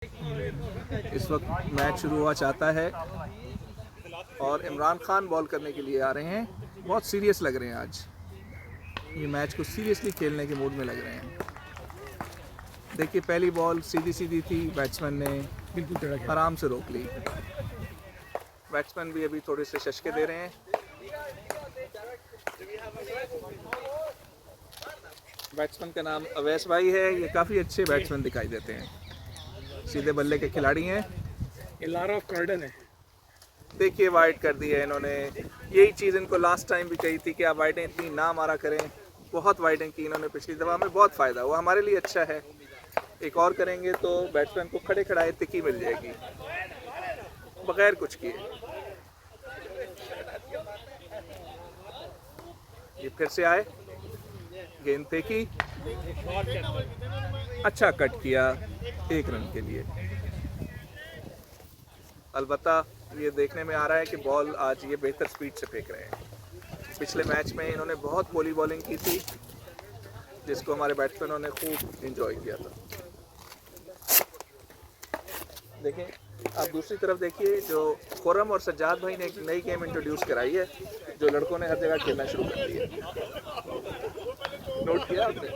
इस वक्त मैच शुरू हुआ चाहता है और इमरान खान बॉल करने के लिए आ रहे हैं। बहुत सीरियस लग रहे हैं आज, ये मैच को सीरियसली खेलने के मूड में लग रहे हैं। देखिए पहली बॉल सीधी सीधी थी, बैट्समैन ने बिल्कुल आराम से रोक ली। बैट्समैन भी अभी थोड़े से शशके दे रहे हैं। बैट्समैन का नाम अवैस भाई है। ये काफ़ी अच्छे बैट्समैन दिखाई देते हैं, सीधे बल्ले के खिलाड़ी हैं। ये लारा ऑफ कार्डन है। देखिए वाइड कर दी है इन्होंने। यही चीज़ इनको लास्ट टाइम भी कही थी कि आप वाइडें इतनी ना मारा करें। बहुत वाइडें की इन्होंने पिछली दफ़ा, हमें बहुत फ़ायदा हुआ, हमारे लिए अच्छा है। एक और करेंगे तो बैट्समैन को खड़े खड़ाए तिकी मिल जाएगी बगैर कुछ किए। ये फिर से आए, गेंद फेंकी, अच्छा कट किया 1 रन के लिए। अलबत्ता ये देखने में आ रहा है कि बॉल आज ये बेहतर स्पीड से फेंक रहे हैं। पिछले मैच में इन्होंने बहुत पोली बॉलिंग की थी, जिसको हमारे बैट्समैनों ने खूब एंजॉय किया था। देखें आप दूसरी तरफ देखिए, जो खुरम और सज्जाद भाई ने एक नई गेम इंट्रोड्यूस कराई है, जो लड़कों ने हर जगह खेलना शुरू कर दी है। नोट किया आपने?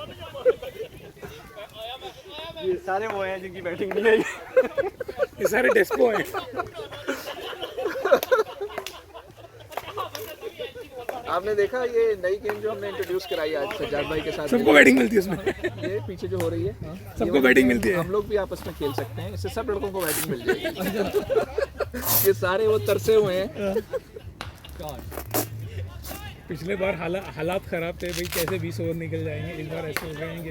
ये सारे वो हैं जिनकी बैटिंग नहीं आई। ये सारे डेस्पो हैं। आपने देखा ये नई गेम जो हमने इंट्रोड्यूस कराई आज सज्जाद भाई के साथ? सबको बैटिंग मिलती है उसमें। ये पीछे जो हो रही है, सबको बैटिंग मिलती है। हम लोग भी आपस में खेल सकते हैं, इससे सब लड़कों को बैटिंग मिल जाएगी। ये सारे वो तरसे हुए हैं। पिछले बार हालात खराब थे भाई, कैसे 20 ओवर निकल जाएंगे। इस बार ऐसे हो गए कि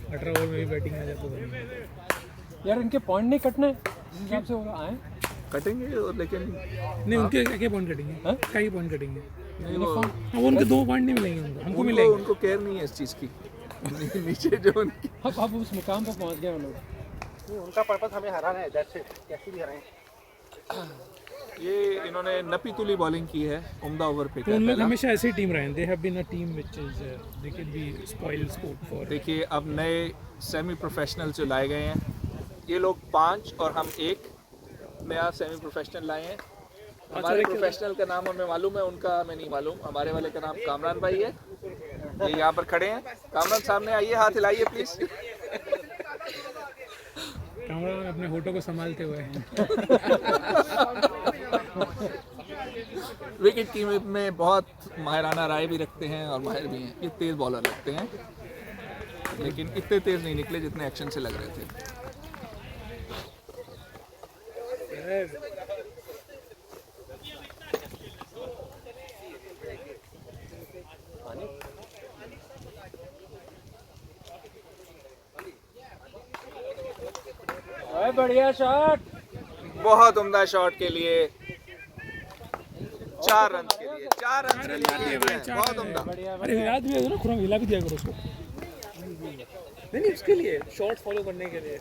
18 ओवर में भी बैटिंग आ जाए तो यार इनके पॉइंट नहीं कटने हिसाब से होगा आए कटेंगे और लेकिन नहीं उनके क्या पॉइंट कटेंगे? क्या ही पॉइंट कटेंगे? वो उनके 2 पॉइंट नहीं मिलेंगे हमको मिलेंगे। उनको केयर नहीं है इस चीज़ की। नीचे जो उनकी अब उस मुकाम पर पहुंच गए हम लोग। उनका पर्पस हमें हराना है, जैसे कैसे भी हराएं। ये इन्होंने नपी तुली बॉलिंग की है, उम्दा ओवर पे। उन लोग हमेशा ऐसी टीम रहे हैं। They have been a team which is they can be spoil sport for. देखिए अब नए सेमी प्रोफेशनल जो लाए गए हैं, ये लोग 5 और हम 1 नया सेमी प्रोफेशनल लाए हैं। हमारे प्रोफेशनल का नाम हमें मालूम है, उनका हमें नहीं मालूम। हमारे वाले का नाम कामरान भाई है, ये यहाँ पर खड़े हैं। कामरान सामने आइए, हाथ हिलाइए प्लीज। कामरान अपने होठों को संभालते हुए विकेट कीपर में बहुत माहिराना राय भी रखते हैं और माहिर भी हैं। ये तेज बॉलर लगते हैं, लेकिन इतने तेज नहीं निकले जितने एक्शन से लग रहे थे। बढ़िया शॉट, बहुत उम्दा शॉट के लिए 4 रन के लिए, 4 रन के लिए बहुत उम्दा। अरे याद भी है ना, खुरम हिला भी दिया करो उसको। नहीं उसके लिए शॉट फॉलो करने के लिए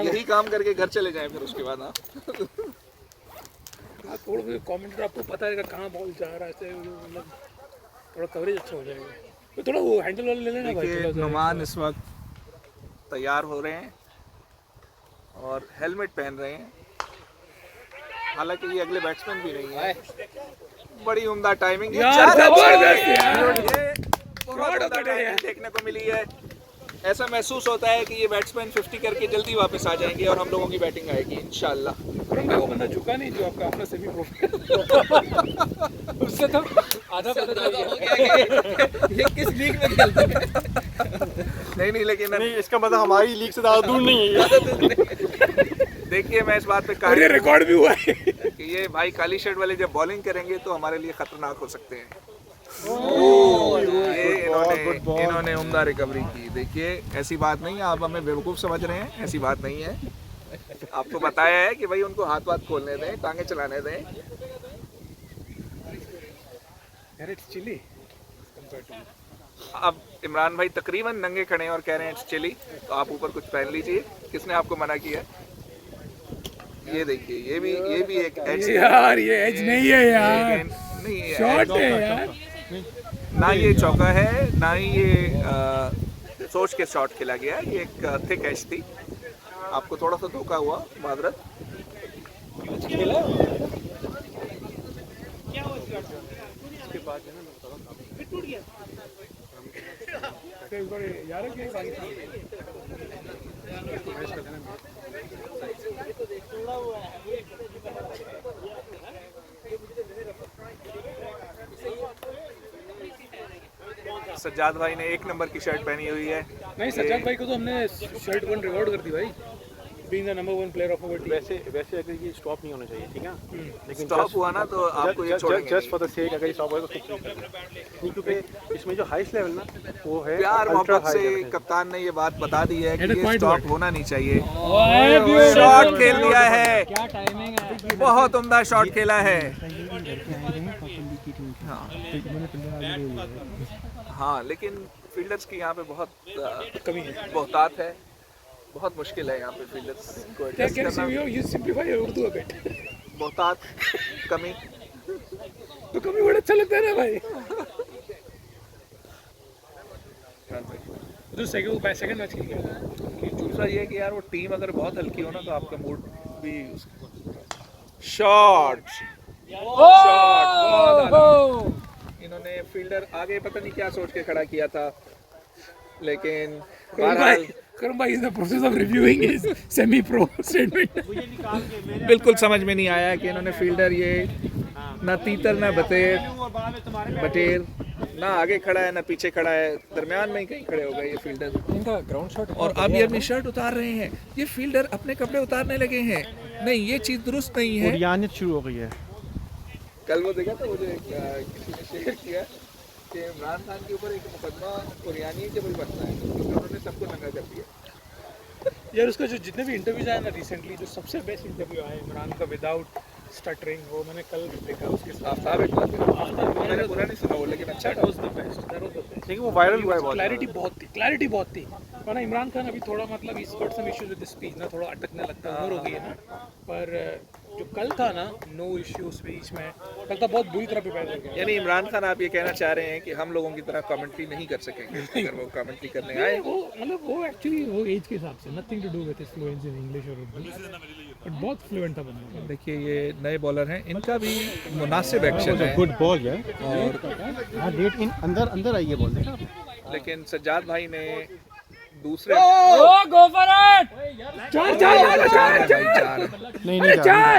यही काम करके घर चले जाए फिर उसके बाद। हाँ थोड़ा कमेंटर आपको पता है कहाँ बॉल जा रहा है, मतलब थोड़ा कवरेज अच्छा हो जाएगा। तो थोड़ा वो हैंडल वाला ले लेना भाई। नुमान इस वक्त तैयार हो रहे हैं और हेलमेट पहन रहे हैं, हालांकि ये अगले बैट्समैन भी नहीं है। बड़ी उम्दा टाइमिंग देखने को मिली है। ऐसा महसूस होता है कि ये बैट्समैन 50 करके जल्दी वापस आ जाएंगे और हम लोगों की बैटिंग आएगी इंशाल्लाह। वो बंदा झुका नहीं जो आपका अपना सेमी प्रोफेशनल उससे तो आधा पता चल गया ये किस लीग में खेलता है। नहीं लेकिन नहीं, इसका मतलब हमारी लीग से ज़्यादा दूर नहीं है। देखिए मैं इस बात पे ये रिकॉर्ड भी हुआ है कि ये भाई काली शर्ट वाले जब बॉलिंग करेंगे तो हमारे लिए खतरनाक हो सकते हैं। इन्होंने उम्दा रिकवरी की। देखिए ऐसी बात नहीं है, आप हमें बेवकूफ़ समझ रहे हैं, ऐसी बात नहीं है। आपको बताया है कि भाई उनको हाथ खोलने दें, टांगे चलाने दें। चिली अब इमरान भाई तकरीबन नंगे खड़े हैं और कह रहे हैं इट्स चिली, तो आप ऊपर कुछ पहन लीजिए। किसने आपको मना किया? ये देखिए ये भी एक एज यार, ये एज नहीं है यार, नहीं शॉट है यार। ना ये चौका है, ना ही ये सोच के शॉट खेला गया। ये एक थिक एज थी। आपको थोड़ा सा धोखा हुआ मादरत। खेला यार सज्जाद भाई ने 1 नंबर की शर्ट पहनी हुई है। नहीं, सज्जाद भाई को तो हमने शर्ट 1 रिवॉर्ड कर दी भाई, being the number 1 player of our team. वैसे अगर ये स्टॉप नहीं होना चाहिए, ठीक है, लेकिन स्टॉप हुआ ना तो आपको ये छोड़ेंगे जस्ट फॉर द सेक अगर स्टॉप होगा तो उसको नहीं, क्योंकि इसमें जो हाईएस्ट लेवल ना वो है प्यार ultra मोहब्बत high से level है। कप्तान ने ये बात बता दी है कि Headed ये point स्टॉप word। होना नहीं चाहिए। ओए शॉट खेल दिया है, क्या टाइमिंग है। बहुत उम्दा शॉट खेला है। हाँ लेकिन फील्डर्स की यहाँ पे बहुत कमी है। बहुतात है, बहुत मुश्किल है यहाँ पे फील्डर्स को क्या एडजस्ट कैन करना। See you simplify your Urdu a bit. बहुतात कमी। तो कमी बड़ा अच्छा लगता है ना भाई। जो सेकंड मैच खेल गया। दूसरा ये है कि यार वो टीम अगर बहुत हल्की हो ना तो आपका मूड भी शॉट इन्होंने फील्डर आगे पता नहीं क्या सोच के खड़ा किया था, लेकिन बहरहाल करम भाई is the process of reviewing his semi pro statement. बिल्कुल समझ में नहीं आया कि इन्होंने फील्डर ये ना तीतर ना बटेर ना आगे खड़ा है ना पीछे खड़ा है, दरमियान में ही कहीं खड़े हो गए ये फील्डर। इनका ग्राउंड शॉट और अब ये अपनी शर्ट उतार रहे हैं, ये फील्डर अपने कपड़े उतारने लगे हैं। नहीं, ये चीज़ दुरुस्त नहीं है। उड़ियानियत शुरू हो गई है। कल वो देखा था मुझे किसी ने शेयर किया कि इमरान खान के ऊपर एक मुकदमा उड़ियानी के भी बनता है क्योंकि उन्होंने सबको नंगा कर दिया। यार उसका जो जितने भी इंटरव्यूज आए ना रिसेंटली, जो सबसे बेस्ट इंटरव्यू आया इमरान का विदाउट स्टटरिंग, वो मैंने कल देखा उसके साथ। आफ्ताब एक बार मैंने पूरा नहीं सुना वो, लेकिन अच्छा दैट था। Was the best, that was the best. लेकिन वो वायरल हुआ है बहुत। क्लैरिटी बहुत थी। वरना इमरान खान अभी थोड़ा मतलब इस got some issues with speech ना, थोड़ा अटकने लगता है, उम्र हो गई है ना। पर जो कल था ना, नो इश्यूज स्पीच में, कल तो बहुत बुरी तरह प्रिपेयर हो गया। यानी इमरान खान आप ये कहना चाह रहे हैं कि हम लोगों की तरह कमेंट्री नहीं कर सकेंगे अगर वो कमेंट्री करने आए। वो मतलब वो एक्चुअली वो एज के हिसाब से, nothing to do with his fluency in English और उर्दू, बट बहुत फ्लुएंट था बंदा। देखिए ये नए बॉलर हैं, इनका भी मुनासिब एक्शन है, गुड बॉल है और हां डेट इन अंदर आई है बॉल, देखा लेकिन सज्जाद भाई ने दूसरे गो फॉर इट। चार चार नहीं जा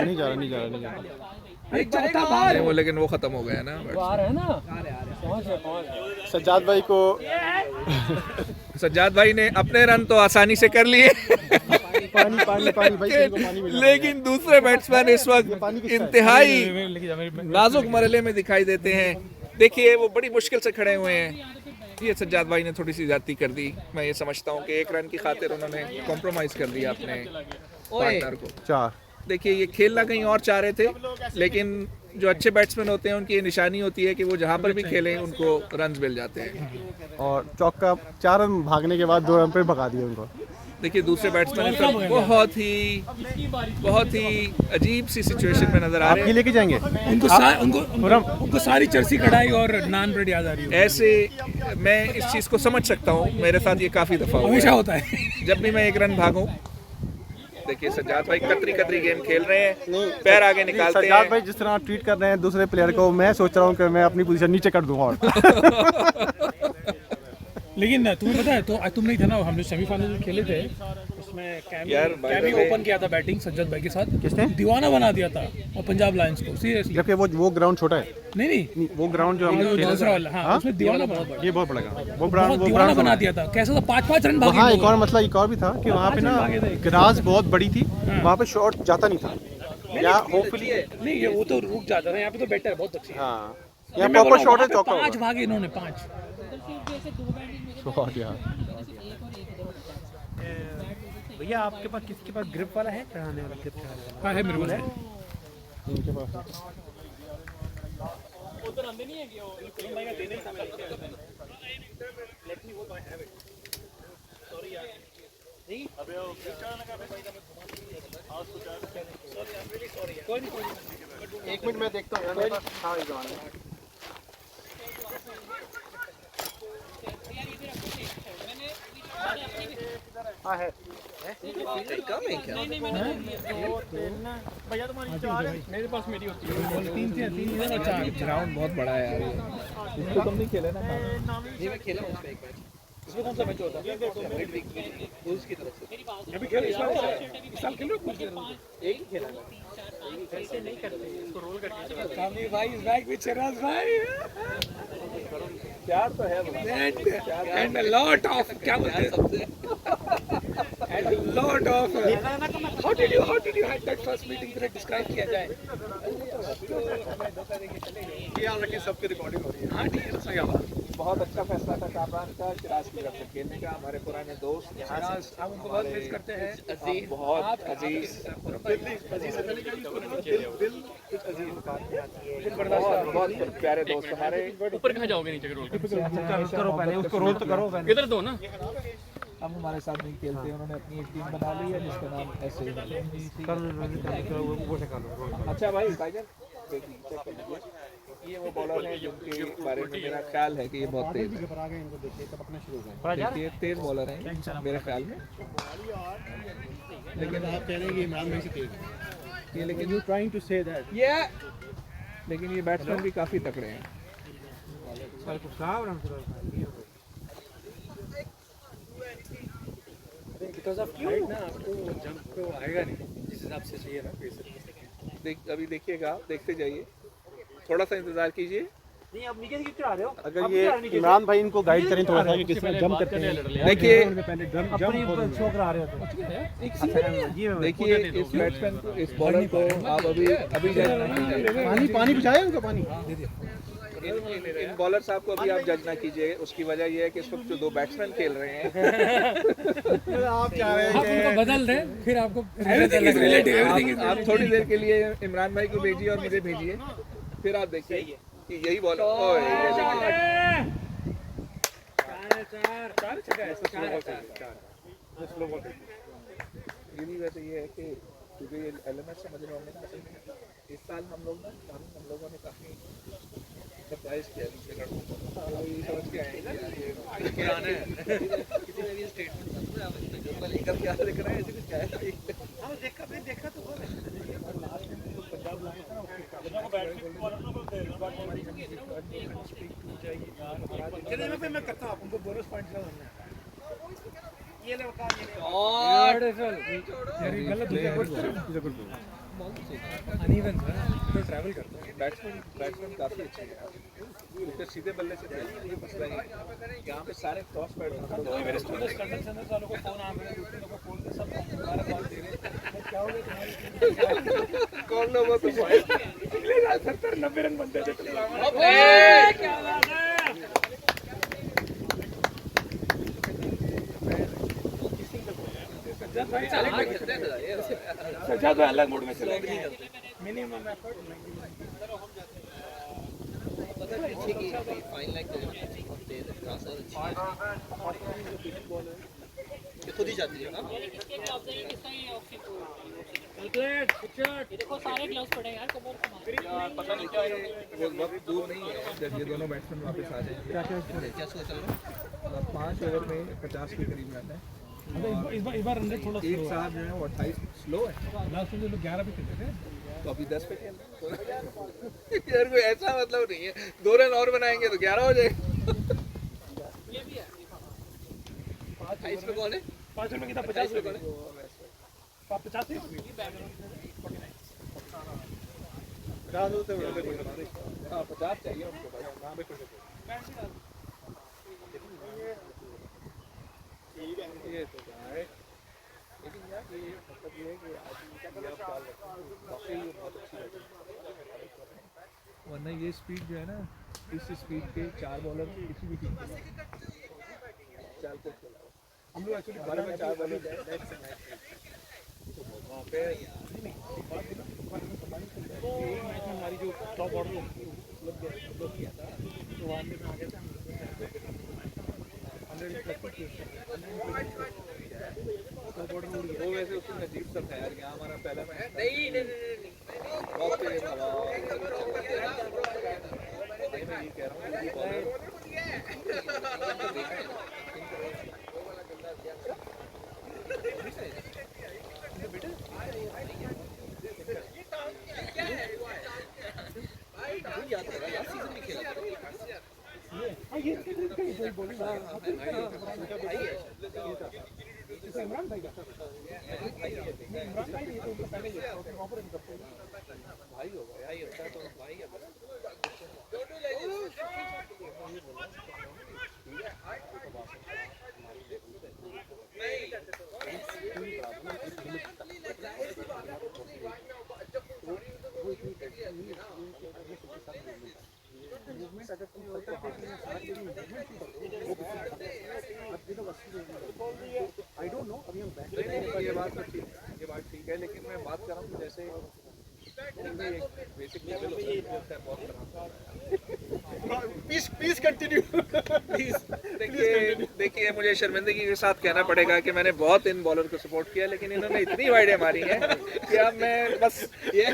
रहा। एक चौथा बार वो, लेकिन वो खत्म हो गया ना। बार है ना, पहुंच। सज्जाद भाई को सज्जाद भाई ने अपने रन तो आसानी से कर लिए पानी भाई किसी को पानी मिला। लेकिन दूसरे बैट्समैन इस वक्त इंतहाई नाजुक मरहले में दिखाई देते हैं। देखिए वो बड़ी मुश्किल से खड़े हुए हैं। ये सज्जाद भाई ने थोड़ी सी ज्यादती कर दी, मैं ये समझता हूँ कि 1 रन की खातिर उन्होंने कॉम्प्रोमाइज़ कर दिया अपने पार्टनर को। 4 देखिए ये खेलना कहीं और चाह रहे थे, लेकिन जो अच्छे बैट्समैन होते हैं उनकी ये निशानी होती है कि वो जहाँ पर भी खेलें उनको रन्स मिल जाते हैं। और चौका 4 रन भागने के बाद 2 रन पे भगा दिए उनको। देखिए दूसरे बैट्समैन सब बहुत ही अजीब सी सिचुएशन में नजर आ रहे ये हैं। लेके जाएंगे उनको सारी चर्सी कढ़ाई और नान ब्रेड याद आ रही है। ऐसे मैं इस चीज़ को समझ सकता हूँ, मेरे साथ ये काफ़ी दफ़ा हुआ हमेशा है। होता है। जब भी मैं 1 रन भागूं, देखिए सज्जाद भाई कतरी गेम खेल रहे हैं, पैर आगे निकालते सज्जाद हैं। भाई जिस तरह ट्रीट कर रहे हैं दूसरे प्लेयर को, मैं सोच रहा हूँ कि मैं अपनी पोजीशन नीचे कर दूँ और लेकिन तुम्हें पता है, तो तुम नहीं था ना, हम जो सेमीफाइनल खेले थे उसमें यार, कैमी ओपन किया था बैटिंग सज्जद भाई के साथ। किसने? दीवाना बना दिया था और पंजाब लायंस को, सीरियसली। जबकि वो ग्राउंड छोटा है। नहीं वो ग्राउंड जो हमने खेला दूसरा वाला, हाँ, उसमें दीवाना बहुत बड़ा, ये बहुत बड़ा ग्राउंड, वो बहुत दीवाना ग्राउंड बना दिया था। कैसा था, 5-5 रन भागे। हाँ, एक और मसला एक और भी था कि वहाँ पे ना ग्रास बहुत बड़ी थी, वहाँ पे शॉट जाता नहीं था। या होपफुली नहीं, ये वो तो रुक जाता था, यहाँ पे तो बेटर बहुत अच्छी है। हाँ, यहाँ प्रॉपर शॉट है, चौका 5 भागे इन्होंने, 5। शॉट यार। भैया आपके पास किसके पास ग्रिप वाला है, चढ़ाने वाला, ग्रिप चढ़ाने वाला? हाँ है मेरे पास। इनके पास एक मिनट मैं देखता हूँ। हाँ, इस जमाने में हाँ है कम है क्या? मेरे पास मेरी होती है 3 से 3 और 4 ग्राउंड बहुत बड़ा है यार ये। इसको तुम नहीं खेले ना? ये मैं खेला हूं उसमें एक मैच। इसमें कौन सा मैच होता है? बुल्स की तरफ से अभी खेल इस साल खेल रहे हो? एक ही खेला है। ऐसे नहीं करते इसको रोल करके सामने भाई इज बैक विद शराज भाई प्यार तो है एंड अ लॉट ऑफ क्या बोलते हैं and a lot of how did you had that first meeting जरा डिस्क्राइब किया जाए याद रखिए सबकी रिकॉर्डिंग हो रही है। हां ठीक है सही बात बहुत अच्छा फैसला था कामरान का सिराज की तरफ से खेलने का। हमारे पुराने दोस्त सिराज हम उनको बहुत मिस करते हैं अजीज बहुत अजीज बहुत प्यारे दोस्त हमारे। ऊपर कहां जाओगे नीचे रोल करो पहले उसको रोल तो करो पहले। इधर दो ना हम हमारे साथ नहीं खेलते, उन्होंने अपनी एक टीम बना ली है जिसका नाम ऐसे ही है। अच्छा भाईजान चेक कर लीजिए, ये वो बॉलर हैं जिनके बारे में मेरा ख्याल है कि ये बहुत तेज है। देखिए तेज बॉलर हैं मेरे ख्याल में, लेकिन आप कह रहे हैं कि इमरान भाई से तेज है। ये लेकिन you trying to say that लेकिन ये बैट्समैन भी काफ़ी तगड़े हैं। बिकॉज़ ऑफ यू ना आपको जंप तो आएगा नहीं जिस हिसाब से चाहिए ना। अभी देखिएगा, देखते जाइए, थोड़ा सा इंतजार कीजिए। नहीं अब नीचे से क्यों आ रहे हो? अगर ये इमरान भाई इनको गाइड करें थोड़ा सा कि किस तरह जंप करते हैं। देखिए पहले जंप शो करा रहे होते। देखिए इस बैट्समैन को, इस बॉलर को आप अभी जज नहीं कीजिए। पानी पिछाया उनका पानी। इन बॉलर साहब को अभी आप जज ना कीजिए। उसकी वजह यह है कि इस वक्त जो दो बैट्समैन खेल रहे हैं आप चाह रहे आप उनको बदल दें फिर आपको एवरीथिंग इज रिलेटिव आप थोड़ी देर के लिए इमरान भाई को भेजिए और मुझे भेजिए, फिर आप देखिए कि यही बॉलर यही वैसे ये है कि क्योंकि ये एलिमेंट समझ रहे होंगे ना, इस साल हम लोगों ने काफ़ी सरप्राइज किया दूसरे लड़कों को, तो ये समझ के आए हैं पुराने किसी ने भी स्टेटमेंट लेकर क्या लिख रहे हैं, ऐसे कुछ क्या है। देखा तो मैं करता हूँ उनको बोनस पॉइंट ये ले और गलत अनइवन तो ट्रैवल करता हूँ। बैट्समैन काफ़ी अच्छे हैं, उसके सीधे बल्ले से ये मसला ही है। यहाँ पे सारे क्रॉस बैट्समैन मेरे स्टूडेंट्स कंडक्शन वालों को फोन आ गए, दूसरे लोगों को फोन पे सब हमारा कॉल दे रहे हैं। क्या हो गया तुम्हारी कौन लोगों तो 70-90 रन बनते थे। क्या बात है सजा तो अलग मूड में चले गए मिनिमम एफर्ट खुद ही जाती है ना। देखो सारे ग्लव्स पड़े हैं यार, कमर कमाल। पता नहीं क्या वो वक्त दूर नहीं है जब ये दोनों बैट्समैन वापस आ जाएंगे। क्या सोच रहे हो? 5 ओवर में 50 के करीब रन है। इस बार रन रेट थोड़ा एक साहब जो है वो 28 स्लो है, लास्ट में जो लोग 11 पे खेलते थे तो अभी 10 पे खेल रहे हैं। यार कोई ऐसा मतलब नहीं है, 2 रन और बनाएंगे तो 11 हो जाएगा। 28 पे कौन है? 5 रन में कितना 50 पे कौन है? 50 ही हाँ 50 चाहिए उनको बस। ये तो है, लेकिन यार ये मतलब ये है कि आज आप ख्याल रखें, वाकई ये बहुत अच्छी लगी, वरना ये स्पीड जो है ना, इस स्पीड के 4 बॉलर किसी भी टीम के चाल को खेला। हम लोग एक्चुअली 12 में 4 बॉलर वहाँ पे मैच में हमारी जो टॉप ऑर्डर लोग किया था तो वहाँ पे आ गया था 130 वो वैसे उसमें अजीब सा था यार, यहाँ हमारा पहला मैच नहीं बहुत तेज हवा। मैं ये कह रहा हूँ कोई बोलेगा इमरान भाई का इमरान भाई ये तो उनका पहले ही है भाई होगा भाई होता है तो भाई है आई डोंट नो अभी हम ये बात तो ठीक है, ये बात ठीक है, लेकिन मैं बात कर रहा हूँ जैसे बेसिक लेवल होता है बहुत खराब। Please continue. देखिए मुझे शर्मिंदगी के साथ कहना पड़ेगा कि मैंने बहुत इन बॉलर को सपोर्ट किया, लेकिन इन्होंने इतनी वाइडें मारी हैं कि अब मैं बस ये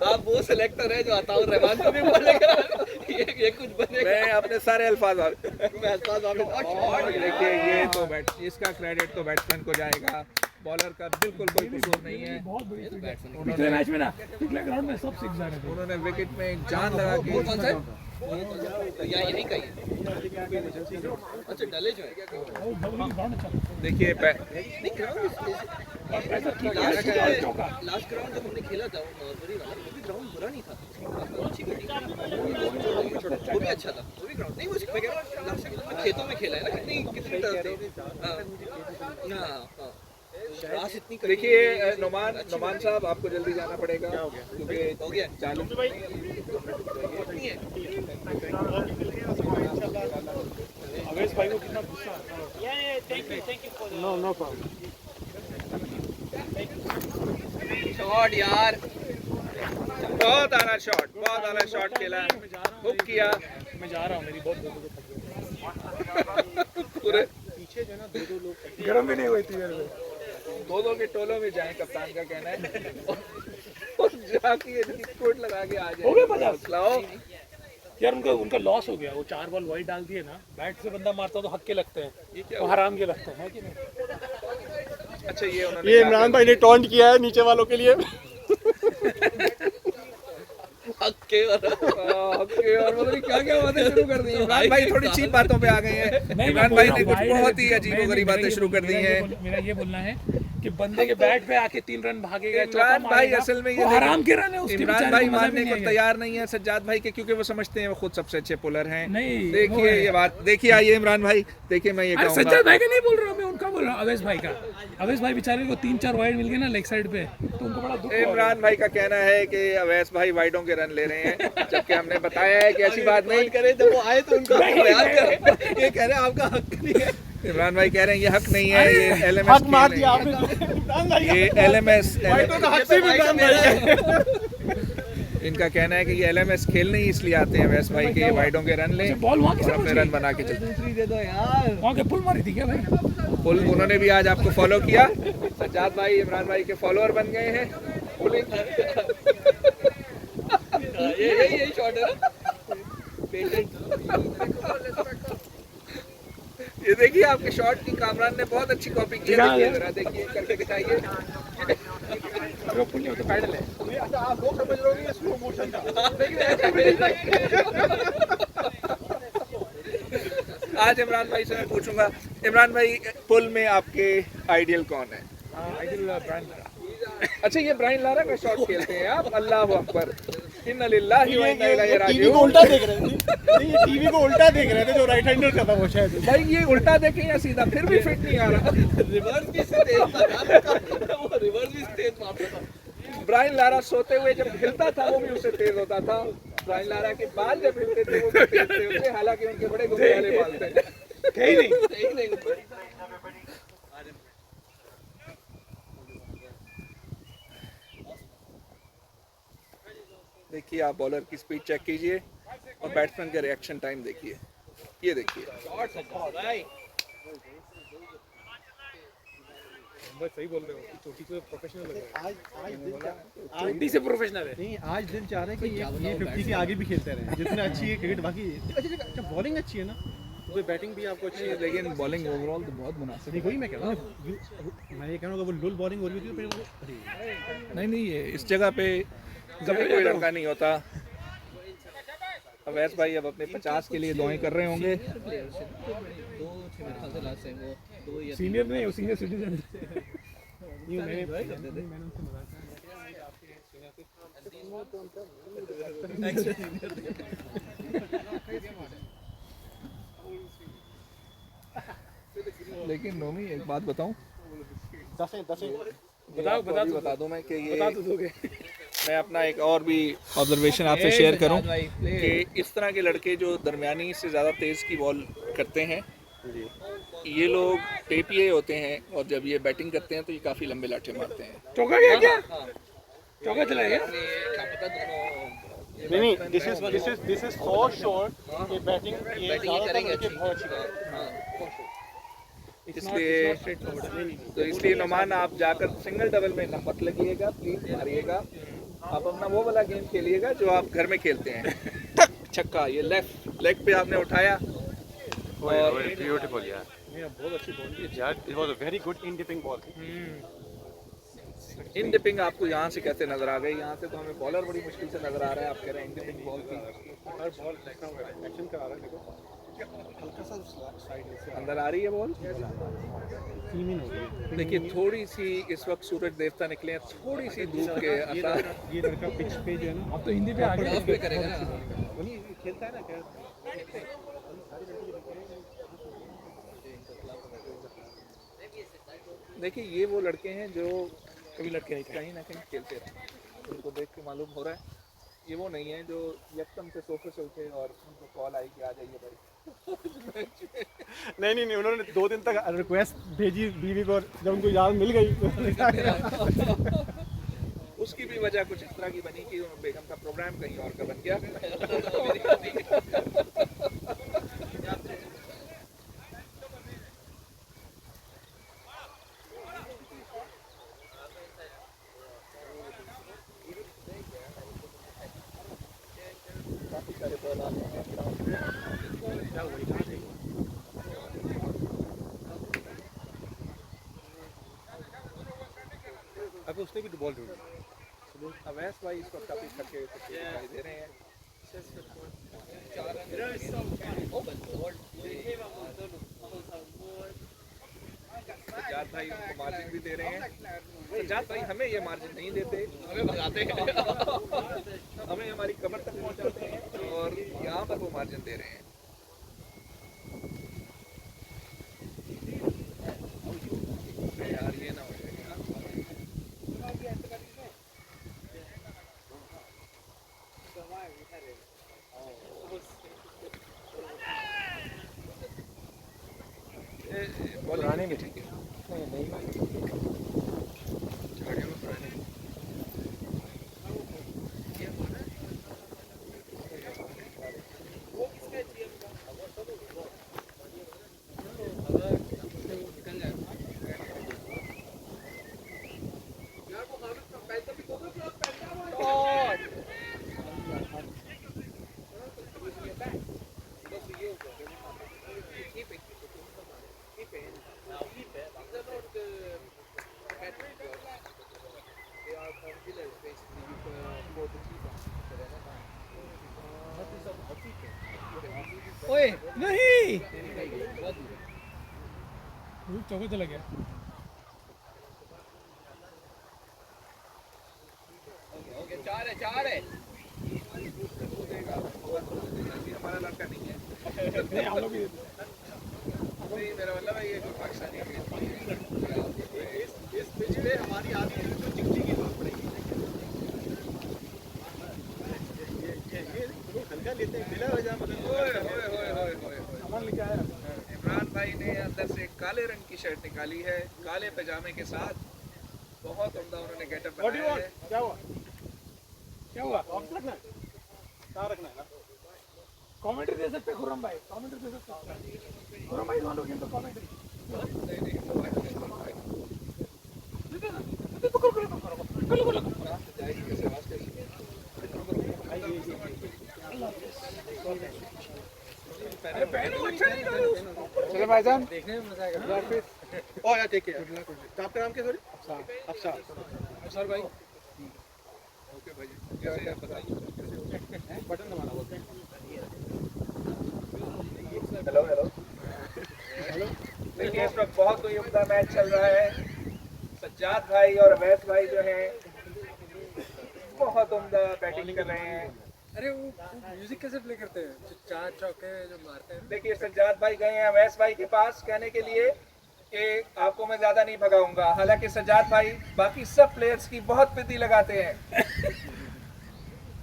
आप वो सिलेक्टर है जो अताउर रहमान को भी बोलेगा ये कुछ बनेगा। मैं अपने सारे अल्फाज शॉट देखिए ये तो इसका क्रेडिट तो बैट्समैन को जाएगा, बॉलर का बिल्कुल कोई कसूर नहीं है। बहुत बड़ी पिछले मैच में ना पिछले ग्राउंड में सब सिक्स जा रहे थे। उन्होंने विकेट में एक जान लगा के कौन सा है? या यहीं का ही है। अच्छा डले जो है ग्राउंड अच्छा देखिए नहीं ग्राउंड लास्ट ग्राउंड जब हमने खेला था नॉर्मली वाला वो भी ग्राउंड बुरा नहीं था, अच्छी बैटिंग वो भी अच्छा था, वो भी ग्राउंड नहीं वो लास्ट खेतों में खेला है ना, कितनी तरह से हाँ राश इतनी देखिए नुमान साहब आपको जल्दी जाना पड़ेगा क्योंकि हो गया 40 अवेश भाई को कितना गुस्सा Thank you for the no problem. Shot यार बहुत आला शॉट खेला, हुक किया मैं जा रहा हूँ मेरी बहुत पूरे पीछे जो ना दो लोग गर्म भी नहीं हुई थी मेरे दो के टोलों में जाएं, कप्तान का कहना है और जाके इनकी कोट लगा के आ जाए। हो गया 50 लाओ यार उनका लॉस हो गया, वो 4 बॉल वाइड डाल दिए ना, बैट से बंदा मारता तो हक के लगते हैं, वो हराम के लगते हैं कि नहीं। अच्छा ये उन्होंने ये इमरान भाई ने टॉन्ट किया है नीचे वालों के लिए। हक्के और मतलब क्या बातें शुरू कर दी हैं। इमरान भाई थोड़ी चीप बातों पे आ गए हैं। इमरान भाई ने कुछ बहुत ही अजीब गरीब बातें शुरू कर दी हैं। मेरा ये बोलना है कि बंदे के बैट पे आके 3 रन भागेगा, इमरान भाई असल में ये हराम के रन है, उसके इमरान भाई मानने को तैयार नहीं है सज्जाद भाई के, क्योंकि वो समझते हैं वो खुद सबसे अच्छे पुलर हैं। नहीं, देखिए ये बात देखिए, आइए इमरान भाई देखिए, मैं ये कहूँगा सज्जाद भाई का नहीं बोल रहा हूँ मैं, उनका बोल रहा हूँ अवेश भाई का। अवेश भाई बेचारे को 3-4 वाइड मिल गए ना लेग साइड पे, तो उनको बड़ा दुख हुआ। इमरान भाई का कहना है कि अवैस भाई वाइडों के रन ले रहे हैं, जबकि हमने बताया है कि ऐसी बात नहीं करे जब वो आए तो उनका बयान करें, ये कह रहे हैं आपका हक नहीं है। इमरान भाई कह रहे हैं ये हक नहीं है, ये एलएमएस हक मार दिया आपने इमरान भाई का। ये एलएमएस हक से भी इमरान भाई है। इनका कहना है कि ये एलएमएस खेलने ही इसलिए आते हैं अवैस भाई के, ये वाइडों के रन लें बॉल वहाँ और किसे अपने रन बना के चलते हैं। दूसरी दे दो यार। वहाँ के पुल मारी थी क्या भाई? फुल उन्होंने भी आज आपको फॉलो किया, सज्जाद भाई इमरान भाई के फॉलोअर बन गए हैं। यही शॉट है ना। ये देखिए आपके शॉट की कामरान ने बहुत अच्छी कॉपी की है, देखिए जरा देखिए करके दिखाइए। वो पुल नहीं होता पैडल है। अच्छा आप लोग समझ रहे हो ये स्लो मोशन का। आज इमरान भाई से मैं पूछूंगा, इमरान भाई पुल में आपके आइडियल कौन है? अच्छा ये ब्रायन लारा का शॉट खेलते हैं आप, अल्लाह अकबर, इन्ना लिल्लाहि व इन्ना इलैहि टीवी को राजिऊन। उल्टा देख रहे थे। नहीं ये टीवी को उल्टा देख रहे थे, जो राइट हैंडर का था वो शायद। भाई ये उल्टा देखें या सीधा, फिर भी फिट नहीं आ रहा। रिवर्स भी तेज था वो रिवर्स भी तेज मारता था। ब्रायन लारा सोते हुए जब हिलता था वो भी उससे तेज होता था, ब्रायन लारा के बाल जब हिलते थे वो भी तेज थे, हालांकि उनके बड़े गुस्से वाले बाल थे। नहीं देखिए आप बॉलर की स्पीड चेक कीजिए और बैट्समैन का रिएक्शन टाइम देखिए, ये देखिए। सही बोल रहे हो, चोटी से प्रोफेशनल लग रहा है। आज चोटी से प्रोफेशनल है। नहीं आज दिल चाह रहा है कि ये 50 के आगे भी खेलते रहे, जितने अच्छी है क्रिकेट बाकी। अच्छा बॉलिंग अच्छी है ना, तो बैटिंग भी आपको अच्छी है, लेकिन बॉलिंग ओवरऑल तो बहुत मुनासिब नहीं वही मैं कह रहा हूँ। मैं ये कह रहा हूँ वो लुल बॉलिंग हो रही थी तो फिर वो नहीं ये इस जगह पे कभी कोई लड़का नहीं होता। अवैस भाई अब अपने 50 के लिए दुआएं कर रहे होंगे। प्लेयर्स हैं ना, दो थे मेरे ख्याल से लास्ट टाइम, वो दो या सीनियर नहीं, वो सीनियर सिटीजन। एंजॉय करते थे। लेकिन नोमी एक बात बताऊं, बता दूं मैं कि ये मैं अपना एक और भी ऑब्जर्वेशन आपसे शेयर करूं कि इस तरह के लड़के जो दरमियानी से ज़्यादा तेज़ की बॉल करते हैं, ये लोग टेपिए होते हैं और जब ये बैटिंग करते हैं तो ये काफ़ी लंबे लाठे मारते हैं। चौका गया क्या? चौका चला गया? क्या पता दोनों नहीं, दिस इज फॉर श्योर कि बैटिंग ये करेंगे अच्छी। बहुत अच्छी हाँ, इसलिए तो इसलिए नुमान आप जाकर सिंगल डबल में मत लगिएगा, प्लीज मारिएगा। आप अपना वो वाला गेम खेलिएगा जो आप घर में खेलते हैं। टक छक्का, ये लेफ्ट लेग पे आपने उठाया और ब्यूटीफुल यार, बहुत अच्छी बॉल थी यार, it was a very good in dipping ball. In dipping आपको यहाँ से कैसे नजर आ गई? यहाँ से तो हमें बॉलर बड़ी मुश्किल से नजर आ रहा है, आप कह रहे हैं इन डिपिंग बॉल की। हर बॉल एक्शन करा रहा है, देखो हल्का सा साइड से अंदर आ रही है बॉल। सीमिंग हो गई। देखिए थोड़ी सी इस वक्त सूरज देवता निकले हैं, थोड़ी सी धूप के असर। ये लड़का पिच पे जो है ना, अब तो हिंदी पे आ गया। पे करेगा ना। वही खेलता है ना क्या। देखिए ये वो लड़के हैं जो कभी लड़के कहीं ना कहीं खेलते रहे, उनको देख के मालूम हो रहा है ये वो नहीं है जो यकदम से सोफे से उठे और उनको कॉल आई कि आ जाइए भाई। नहीं, उन्होंने 2 दिन तक रिक्वेस्ट भेजी बीवी को, और जब उनको याद मिल गई उसकी भी वजह कुछ इस तरह की बनी कि बेगम का प्रोग्राम कहीं और का बन गया। काफी सारे बॉल आ रहे हैं। अब उसने भी बॉल ढूंढी। अवैस भाई इस वक्त काफी थके हुए दिखाई दे रहे हैं। सज्जाद भाई उनको मार्जिन भी दे रहे हैं। सज्जाद भाई हमें ये मार्जिन नहीं देते, हमें भगाते हैं, हमें हमारी कमर तक पहुंचाते हैं और यहाँ पर वो मार्जिन दे रहे हैं। यार ये ना हो जाए। पुराने में ठीक है। ओए नहीं, चौका चला गया। चार है। हमारा लड़का नहीं है। नहीं हम लोग भी नहीं, मेरा मतलब है ये कोई पाकिस्तानी इस पिच पे हमारी आधी जो चिकची की जरूरत पड़ेगी। ये हल्का लेते हैं, बिना वजह सामान लेके आया। इमरान भाई ने अंदर से काले रंग की शर्ट निकाली है, काले पैजामे के साथ। बहुत उम्दा उन्होंने गेटअप बनाया है। क्या हुआ? क्या हुआ? बॉक्स रखना है, कहाँ रखना है ना? कमेंट्री दे सकते खुर्रम भाई, कमेंट्री दे सकते खुर्रम भाई, want to give the commentary. चलो भाईजान, ओ यार टेक केयर। आपका नाम क्या? सॉरी, अफसार। सर भाई ओके भाई, कैसे आप बताइए। बटन दबाना बोलते हैं। Hello hello. देखिए इस वक्त बहुत ही उम्दा मैच चल रहा है। सज्जाद भाई और अवैस भाई जो हैं बहुत उम्दा बैटिंग कर रहे हैं। अरे वो म्यूजिक कैसे प्ले करते हैं जो चार चौके जो मारते हैं। देखिए सज्जाद भाई गए हैं अवैस भाई के पास कहने के लिए कि आपको मैं ज्यादा नहीं भगाऊंगा। हालांकि सज्जाद भाई बाकी सब प्लेयर्स की बहुत पिद्दी लगाते हैं।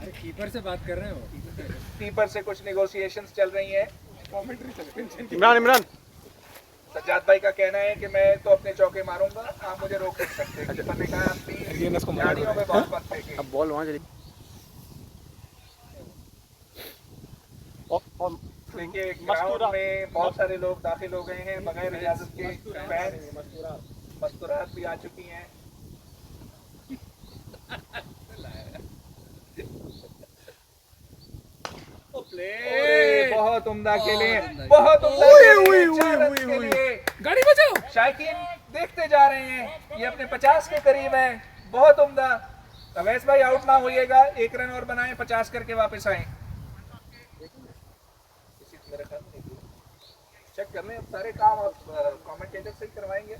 अरे कीपर से बात कर रहे हो। कीपर से कुछ नेगोशिएशंस चल रही हैं। कमेंट्री चल रही है। इमरान सज्जाद भाई का कहना है कि मैं तो अपने चौके मारूंगा, आप मुझे रोक नहीं सकते। कीपर ने कहा अपनी गाड़ियों में बॉल मत फेंकें। अब बॉल वहाँ चली। देखिए ग्राउंड में बहुत सारे लोग दाखिल हो गए हैं बगैर इजाजत के। फैंस मस्तूरात भी आ चुकी हैं। बहुत उम्दा खेले, बहुत उम्दा खेले, 4 रन के लिए। गाड़ी बचाओ। शायकीन देखते जा रहे हैं, ये अपने 50 के करीब हैं। बहुत उम्दा। अवैस भाई आउट ना होइएगा, 1 रन और बनाएं, 50 करके वापस आए। चेक कर लें, अब सारे काम आप कमेंटेटर से ही करवाएंगे।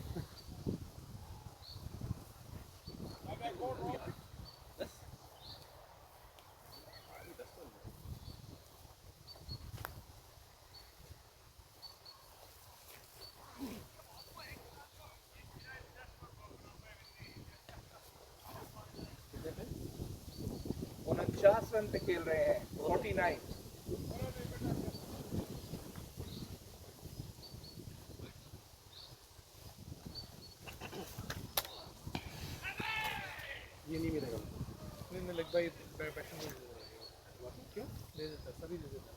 उनचास रन पे खेल रहे हैं, 49। ये नहीं मिलेगा। नहीं लग भाई बैटिंग क्यों दे देता सभी दे देता।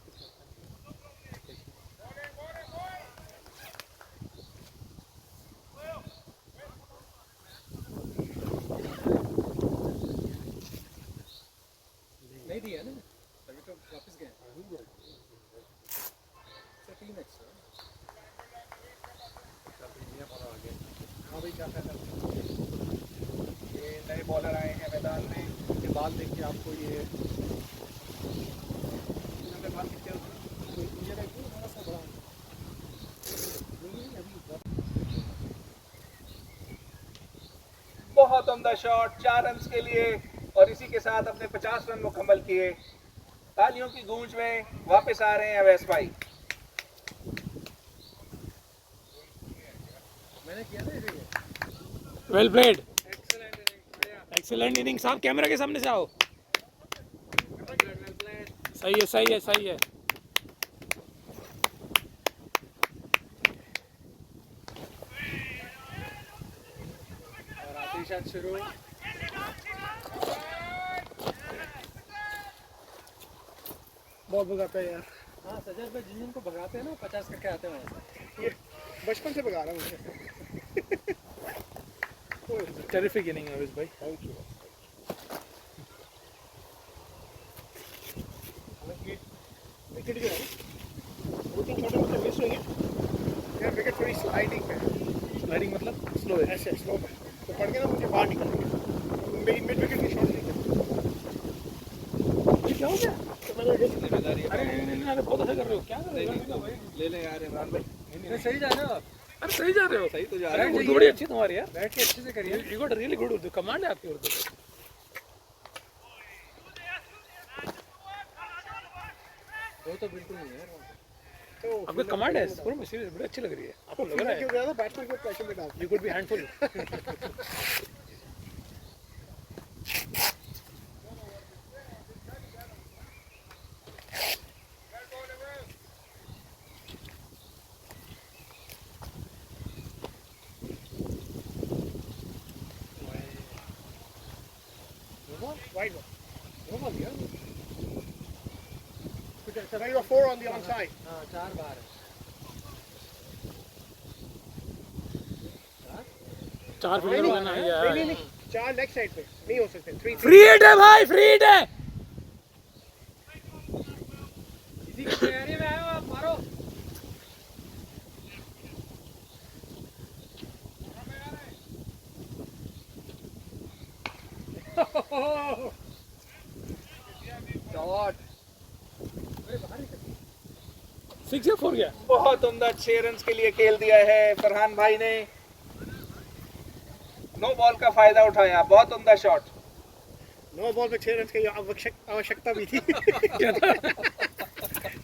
नहीं दिया ना तभी तो वापस गए। टीम एक्स्ट्रा हाँ भाई क्या कहता है। ये नए बॉलर आए हैं मैदान में। ये बाल देख के आपको ये बहुत उम्दा शॉट, 4 रन के लिए, और इसी के साथ अपने 50 रन मुकम्मल किए। तालियों की गूंज में वापस आ रहे हैं अवैस भाई। मैंने किया ना ये। Well played, excellent innings. आप कैमरा के सामने से आओ। सही है सही है सही है। और आखिरी शॉट शुरू। बहुत भगाता है यार। हाँ सजद भाई जिनको भगाते हैं ना 50 करके आते हैं वहाँ से। ये बचपन से भगा रहा हूँ मुझे। टेरिफिक इनिंग है भाई। Thank you. विकेट जो है 2-3 छोटे मोटे मिस हुए यार। विकेट थोड़ी स्लाइडिंग है। स्लाइडिंग मतलब स्लो है। ऐसे स्लो में तो पड़ गया ना, मुझे बाहर निकलेंगे। मेरी मिड विकेट की शॉट नहीं ये क्या हो गया? तो मैंने अरे नहीं अरे बहुत अच्छा कर रहे हो। क्या कर रहे हो भाई? ले लें यार इमरान भाई। सही जा रहे हो आप। अरे सही जा रहे हो। सही तो जा रहे अरे हैं। उर्दू बड़ी अच्छी तुम्हारी यार। बैठ के अच्छे से करिए। You got really good Urdu. Command है आपकी उर्दू। वो तो बिल्कुल नहीं है। तो आपका कमांड है पूरा में सीरियस बड़ी अच्छी लग रही है। आपको लग रहा है क्यों गया था बैट्समैन को प्रेशर में डाल। You could be handful. Wide one. वो बोल दिया। So now you are 4 on the onside. हाँ 4 बार है। 4 फील्डर लगाना है यार। नहीं 4 लेग साइड पे नहीं हो सकते। 3 फ्री हिट है भाई, फ्री हिट है। इसी की तैयारी में आए हो आप। मारो। सिक्स या फोर गया बहुत उम्दा 6 रन के लिए खेल दिया है फरहान भाई ने। नो बॉल का फायदा उठाया, बहुत उम्दा शॉट। 9 बॉल पे 6 रन की आवश्यकता भी थी।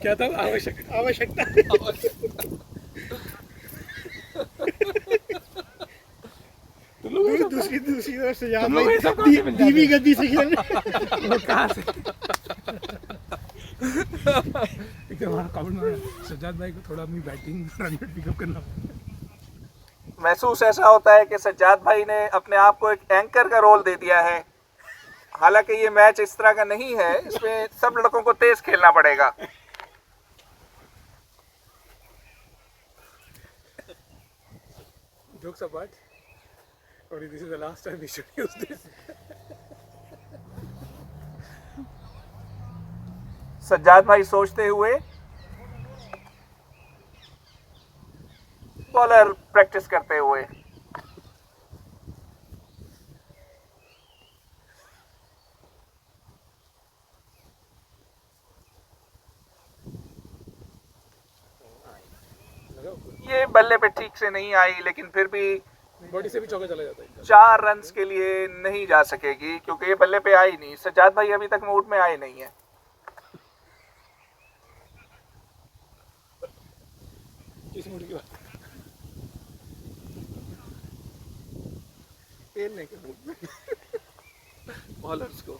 क्या था आवश्यकता दूसरी तरफ से याद तुम लोग ये सब कहाँ से मिल जाते धीमी गति से खेल वो कहाँ से एक हमारा कमेंट में सज्जाद भाई को थोड़ा अपनी बैटिंग रन रेट पिकअप करना महसूस ऐसा होता है कि सज्जाद भाई ने अपने आप को एक एंकर का रोल दे दिया है। हालांकि ये मैच इस तरह का नहीं है, इसमें सब लड़कों को तेज खेलना पड़ेगा। jokes apart or this is the last time we should use this Sajjad भाई सोचते हुए, बॉलर प्रैक्टिस करते हुए। ये बल्ले पे ठीक से नहीं आई, लेकिन फिर भी बॉडी से भी चौका चला जाता है 4 रन के लिए नहीं जा सकेगी क्योंकि ये बल्ले पे आई नहीं। सज्जाद भाई अभी तक मूड में आए नहीं है। किस मूड की बात खेलने के मूड में बॉलर्स को।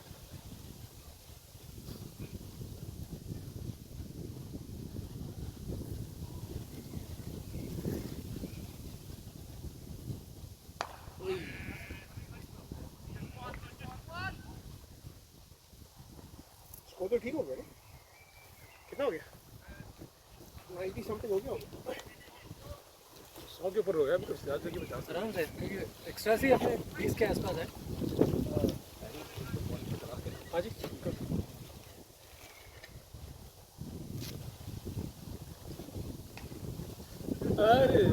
स्कोर तो ठीक हो गया ना? कितना हो गया? 90 समथिंग हो गया होगा। 100 के ऊपर हो गया अभी तो सज्जाद भाई की 50 आराम से एक्स्ट्रा से अपने 20 के आसपास है। हाँ जी अरे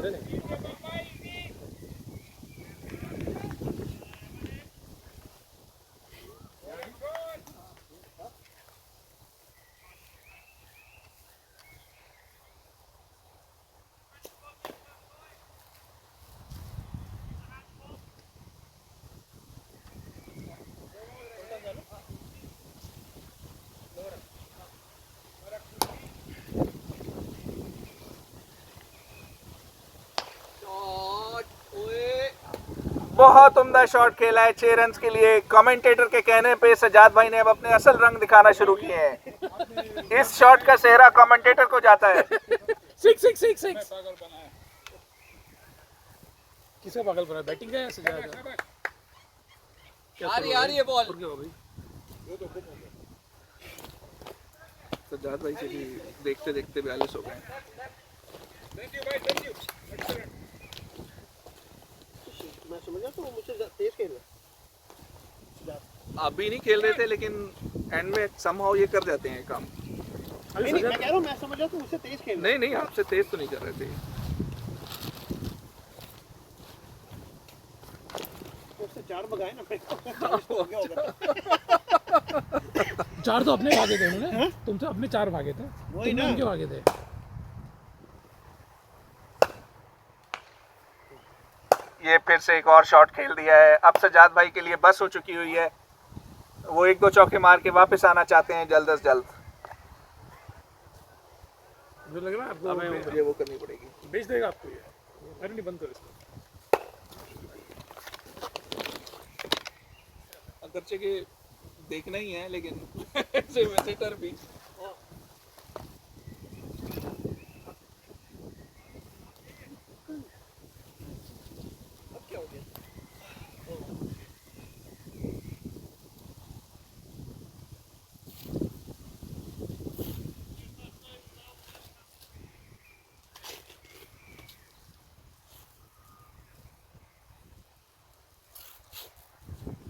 बहुत उम्दा शॉट खेला है 6 रन के लिए। कमेंटेटर के कहने पे सज्जाद भाई ने अब अपने असल रंग दिखाना शुरू किए हैं। इस शॉट का सेहरा कमेंटेटर को जाता है। सिक्स किसका पागल बना बैटिंग का या सज्जाद का आ रही है बॉल। और क्या हो भाई सज्जाद भाई से भी देखते देखते 42 हो गए। मैं समझ गया तो मुझसे तेज खेल रहा है। अभी नहीं खेल रहे थे, लेकिन एंड में समहाउ ये कर जाते हैं काम। नहीं मैं कह रहा हूँ मैं समझ गया तो मुझसे तेज खेल रहा नहीं आपसे तेज तो नहीं कर रहे थे। है। उससे 4 भगाए ना मेरे को। हो गया होगा। 4 तो अपने भागे थे उन्होंने तुमसे अपने 4 भागे थे वही तुमने ना। उनके भागे थे ये फिर से एक और शॉट खेल दिया है। अब सज्जाद भाई के लिए बस हो चुकी हुई है। वो 1-2 चौके मार के वापस आना चाहते हैं जल्द अज जल्द। मुझे लग रहा है आपको हमें मुझे वो करनी पड़ेगी। बेच देगा आपको ये अरे नहीं बंद करो इसको अगरचे के देखना ही है, लेकिन ऐसे विजिटर भी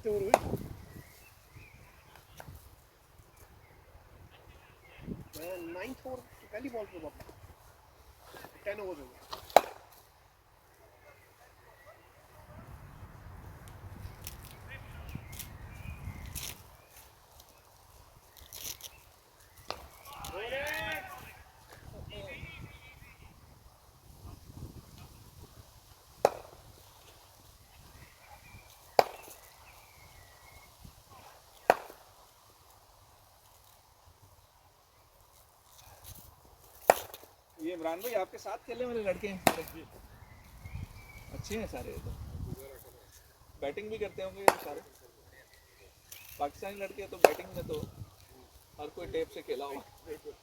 कितने ओवर हुए? 9th ओवर पहली बॉल पे वापस 10 ओवर हो गए। इमरान भाई आपके साथ खेलने वाले लड़के हैं अच्छे हैं सारे ये तो बैटिंग भी करते होंगे ये सारे पाकिस्तानी लड़के तो बैटिंग में तो हर कोई टेप से खेला होगा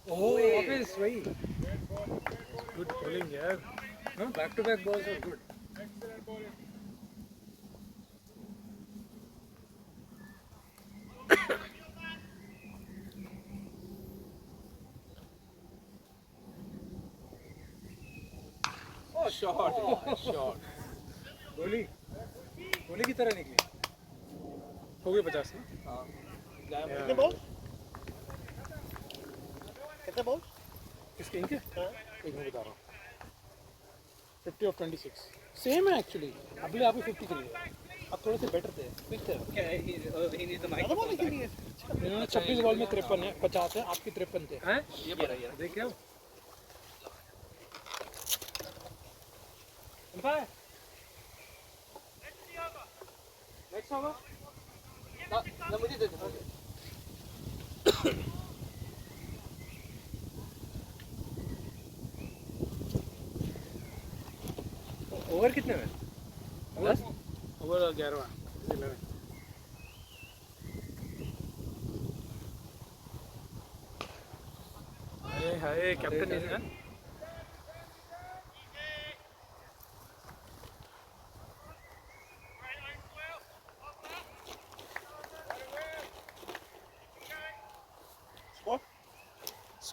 ओह वापस वही गुड बॉलिंग यार back to back balls are good shot गोली गोली की तरह निकली हो गए 50 ना हाँ कितने बॉल कितने बॉल किसके इनके एक मैं बता रहा हूँ 50 ऑफ 26 सेम है एक्चुअली अभी आपको 53 है अब थोड़े से बेटर थे ठीक थे क्या है he needs the mic ज़्यादा बॉल नहीं है इन्होंने 26 बॉल में 53 है 50 है आपकी 53 थे हैं ये बढ़ाइए देख क्या नेक्स्ट होगा ना मुझे दे दो ओवर कितने में 10 ओवर 11वां 11 हाय हाय कैप्टन इज ना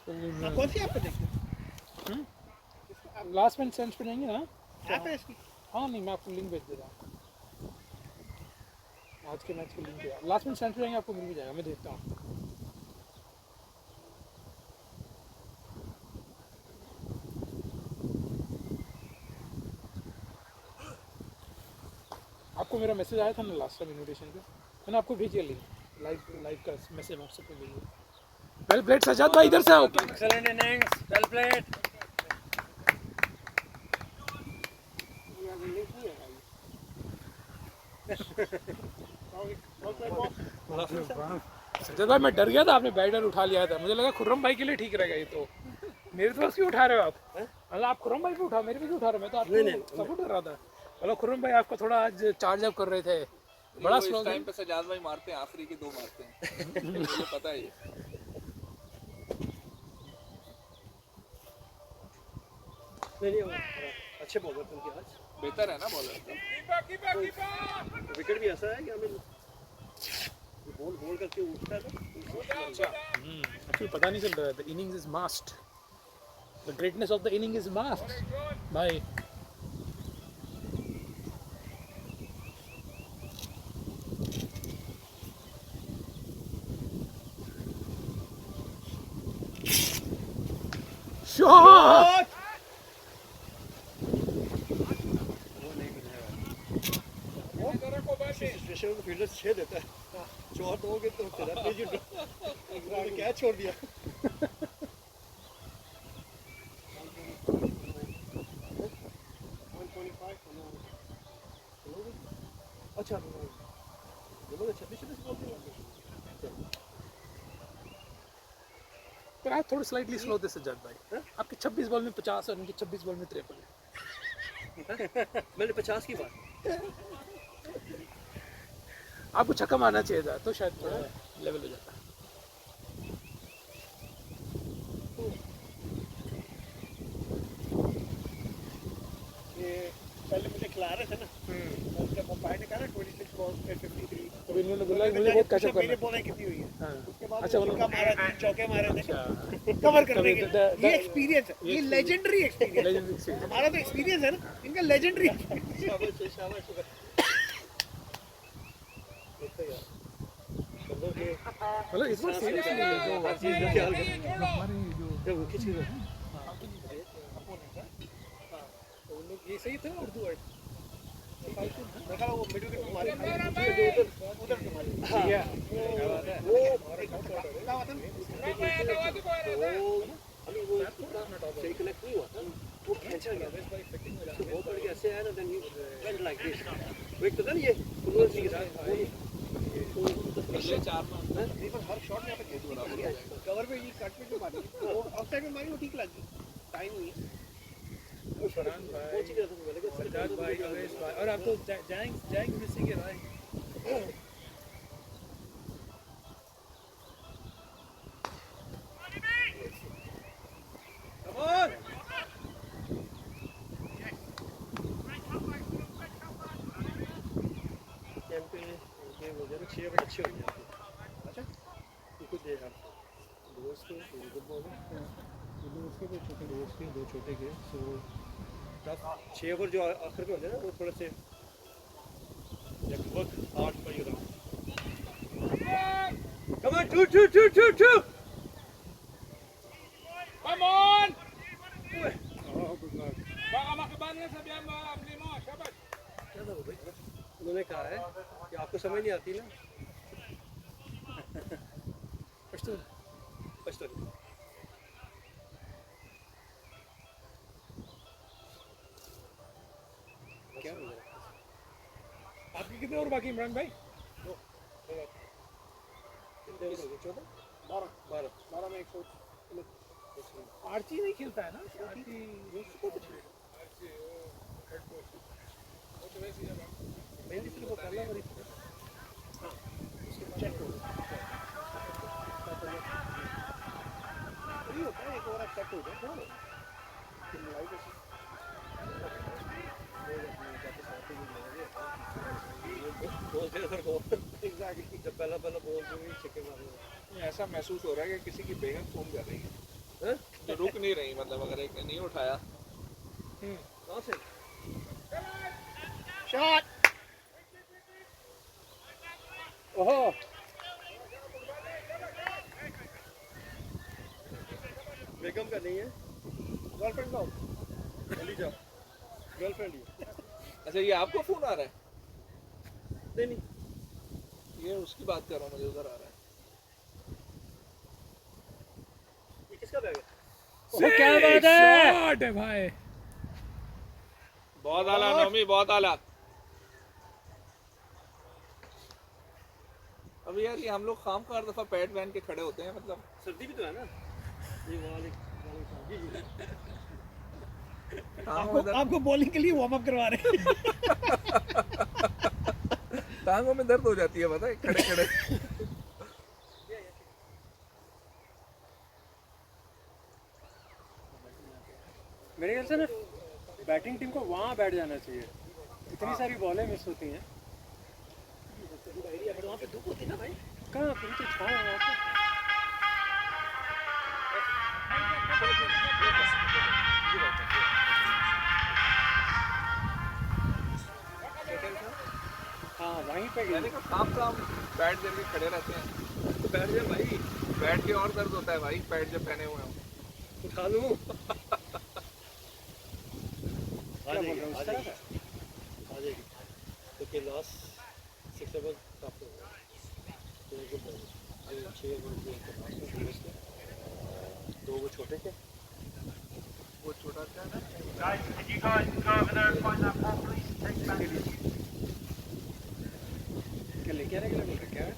कौन सी ऐप पे देखते हैं लास्ट मैच सेंस पे जाएंगे ना ऐप है इसकी हाँ नहीं मैं आपको लिंक भेज दे रहा हूँ आज के मैच की लिंक है लास्ट मैच सेंस पे जाएंगे आपको मिल भी जाएगा मैं देखता हूँ आपको मेरा मैसेज आया था ना लास्ट टाइम इनविटेशन पे मैंने आपको भेजिए लिंक लाइव का मैसेज व्हाट्सएप पे भेजिए वेल प्लेड सजाद भाई इधर से आओ excellent innings well played Sajjad भाई मैं डर गया था आपने बैटर उठा लिया था मुझे लगा खुर्रम भाई के लिए ठीक रहेगा ये तो मेरे तो क्यों उठा रहे हो आप मतलब आप खुर्रम भाई पे उठा मेरे पे क्यों उठा रहे हो मैं तो आपको सपोर्ट कर रहा था मतलब खुर्रम भाई आपका थोड़ा आज चार्ज अप कर रहे थे बड़ा स्लो टाइम पे सजाद भाई मारते हैं आखिरी के 2 मारते हैं मुझे पता है ये अच्छे बॉलर थे उनके आज बेहतर है ना बॉलर विकेट भी ऐसा है कि हमें बॉल बॉल करके उठता है ना एक्चुअली पता नहीं चल रहा है the innings is must the greatness of the inning is must भाई शॉट सिचुएशन में फील्डर 6 देता है चौथ हो गए तो तेरा पेज क्या छोड़ दिया अच्छा बोलो 26 बॉल पर आप थोड़ा स्लाइटली स्लो थे सज्जाद भाई आपके 26 बॉल में 50 और उनके 26 बॉल में 53 मैंने 50 की बात आपको छक्का मारना चाहिए था तो शायद थोड़ा लेवल हो जाता ये पहले मुझे खिला रहे थे ना जब अंपायर ने कहा ना 26 बॉल पे 53 तो इन्होंने बोला मुझे बहुत कैचअप करना मेरे बॉलें कितनी हुई है हाँ उसके बाद अच्छा, चौका मारा 3 चौके मारे थे अच्छा कवर करने के the- लिए ये एक्सपीरियंस है ये लेजेंडरी एक्सपीरियंस लेजेंडरी से हमारा तो एक्सपीरियंस है ना इनका लेजेंडरी शाबाश शाबाश मतलब इस बार सीरियसली जो वो खींच के ये सही था उर्दू वर्ड देखा वो मिडिल के मारे उधर के मारे Yeah. वो क्या बात है वो सही कनेक्ट नहीं हुआ था वो खींचा गया तो वो पड़ के ऐसे आया ना then he went like this वो एक तो ना ये फ्लुएंसी के साथ पिछले 4-5 दीपक हर शॉट में यहाँ पे खेल रहा है कवर पे ये कट पे जो मारी वो आउटसाइड में मारी वो ठीक लगी टाइम हुई फरहान भाई, सज्जाद भाई, अवैस भाई, और आप तो जाएंगे मिसिंग है भाई। अच्छी बट अच्छी हो गई अच्छा कुछ दे यार दोस्त के गुड बॉल दोस्त के छोटे दोस्त के दो छोटे के सो टफ 6 ओवर जो आखिर में होते हैं ना वो थोड़े से लगभग 8 पर ही Come on, two. Come on! Baka makaban na sabihan mo, abli mo, shabash. क्या था वो भाई उन्होंने कहा है कि आपको समझ नहीं आती ना पश्तो क्या हो गया? आपके कितने और बाकी इमरान भाई? कितने ओवर हो गए 14 12 में 100 आर्ची नहीं खेलता है ना? आर्ची मेरी सिर्फ वो पहला ओवर ही चेक हो ये होता है एक ओवर चेक हो गया ना कि लाइव ऐसे बॉल से सर को एग्जैक्टली जब पहला बॉल जो भी छक्के मारे ऐसा महसूस हो रहा है कि किसी की बेगम फोन कर रही है हैं जो रुक नहीं रही, मतलब अगर एक ने नहीं उठाया कहां से शॉट ओहो बेगम का नहीं है गर्लफ्रेंड का जल्दी जाओ गर्लफ्रेंड ही अच्छा ये आपको फोन आ रहा है? नहीं ये उसकी बात कर रहा हूँ, मुझे उधर आ रहा है। ये किसका बैग है वो क्या बात है? शॉट है भाई। बहुत आला नौमी, बहुत आला। अब यार ये हम लोग खाम का हर दफा पैड पहन के खड़े होते हैं, मतलब सर्दी भी तो है ना ये वाले आपको बॉलिंग के लिए वार्म अप करवा रहे हैं टांगों में दर्द हो जाती है, पता है, खड़े खड़े। मेरे ख्याल से ना बैटिंग टीम को वहाँ बैठ जाना चाहिए, इतनी सारी बॉलें मिस होती हैं। वहाँ पे धूप होती है ना भाई कहाँ तुम तो छाओ वहाँ पे। हाँ वहीं पे मैंने कहा काम बैठ करके खड़े रहते हैं, तो बैठ जाए भाई बैठ के और दर्द होता है भाई, पैड जब पहने हुए हो। उठा लूँ क्या बोल रहे हो उस तरह का? आ जाएगी क्योंकि लास्ट 6 ओवर काफी हो गया 6 ओवर दो वो छोटे थे वो छोटा था ना, Guys, can you guys go over there and find that ball, please? Take it back. क्या लेके आने के लिए बोल रहे क्या है?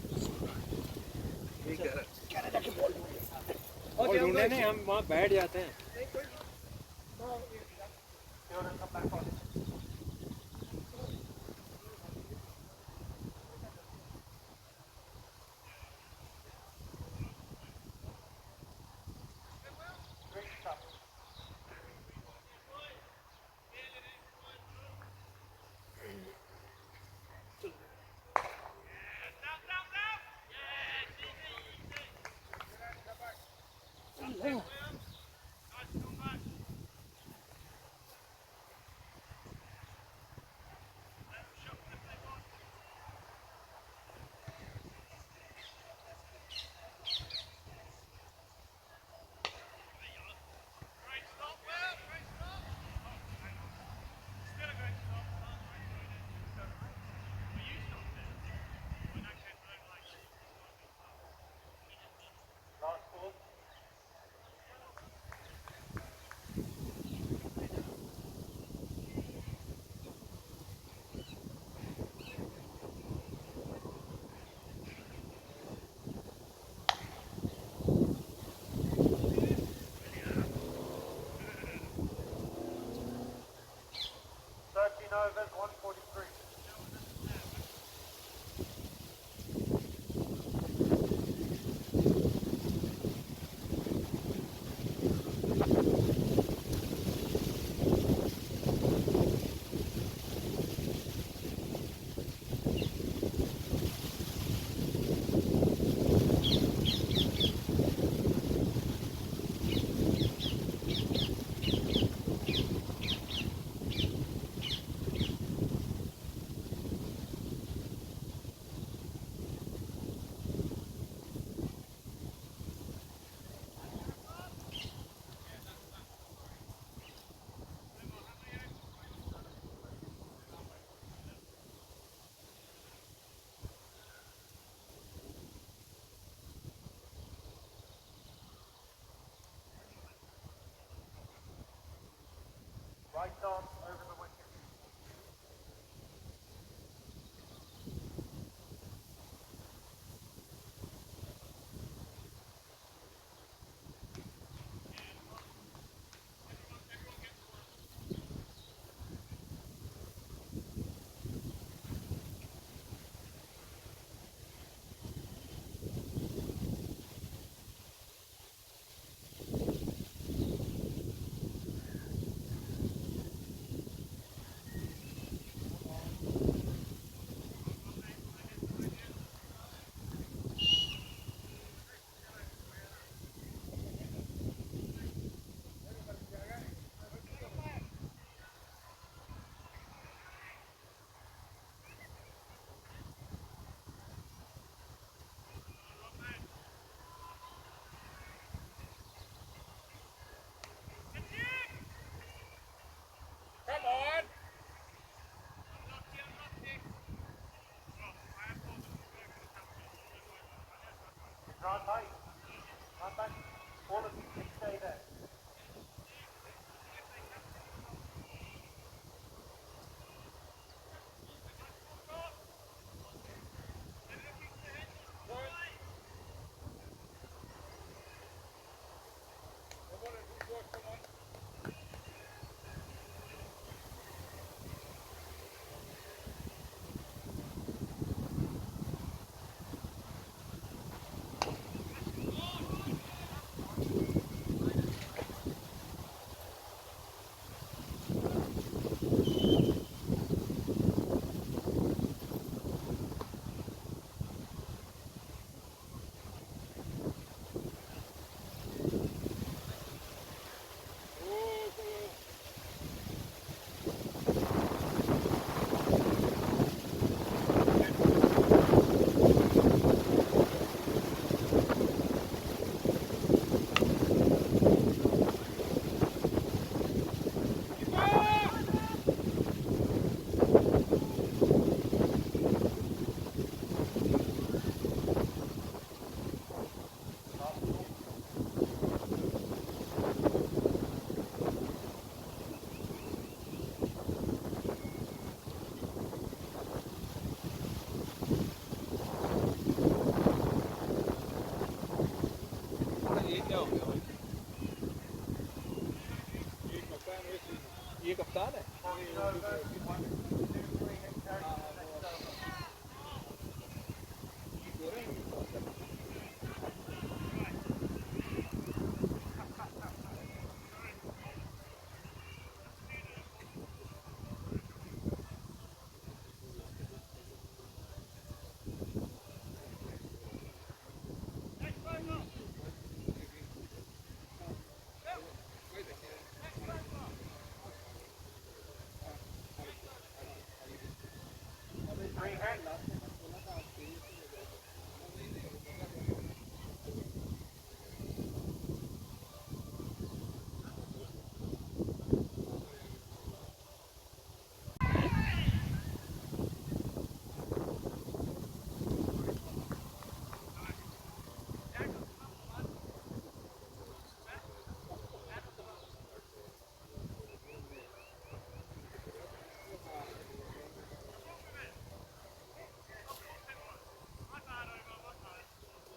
ये कह रहा है। और ढूंढने नहीं हम वहाँ बैठ जाते हैं। Right arm over the wicket. Right, mate. Right, mate. All of you can stay there. ये क्या हो गया भाई? ये कप्तान है?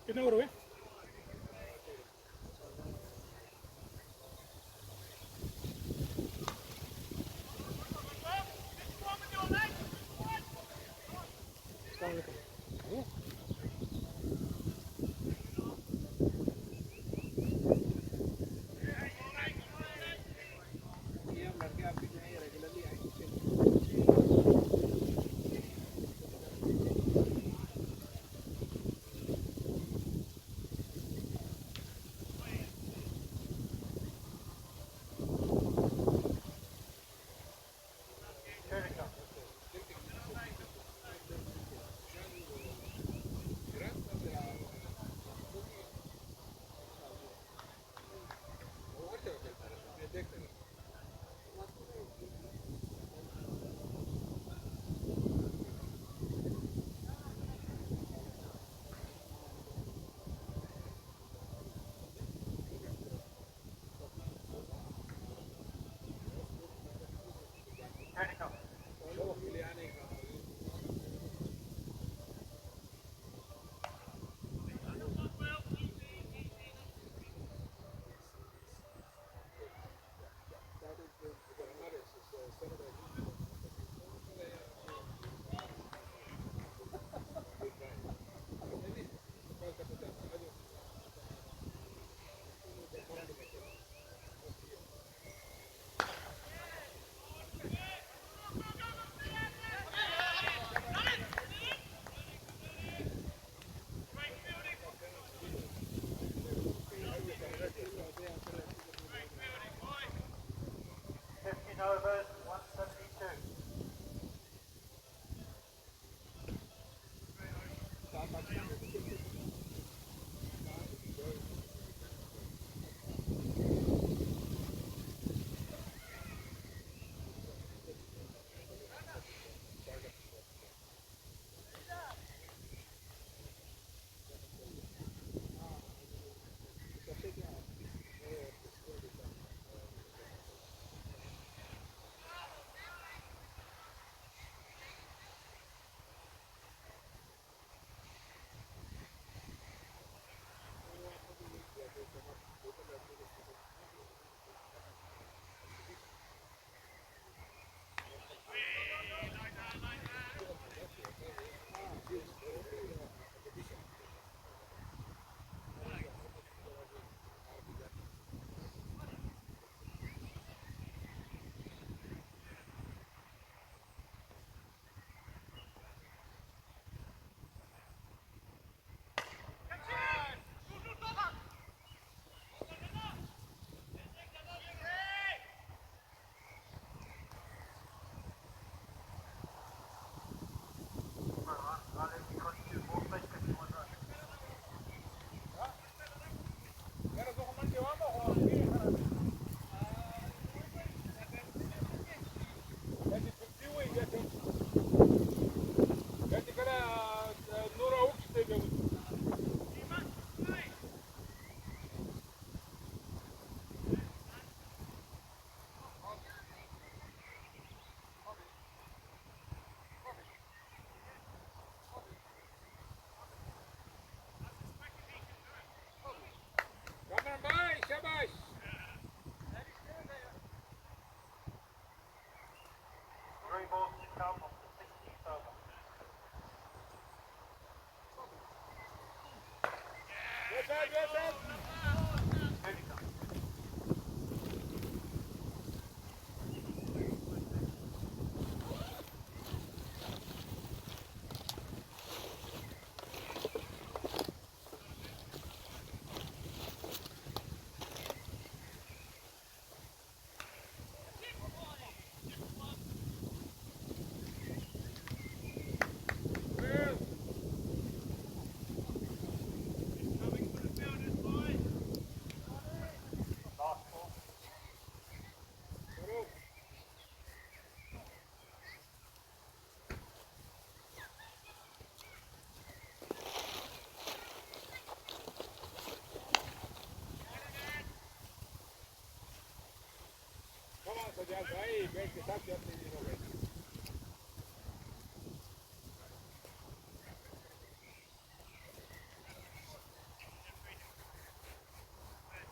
कितने ओवर हुए? ये हम लड़के आपके जो हैं रेगुलरली आएंगे।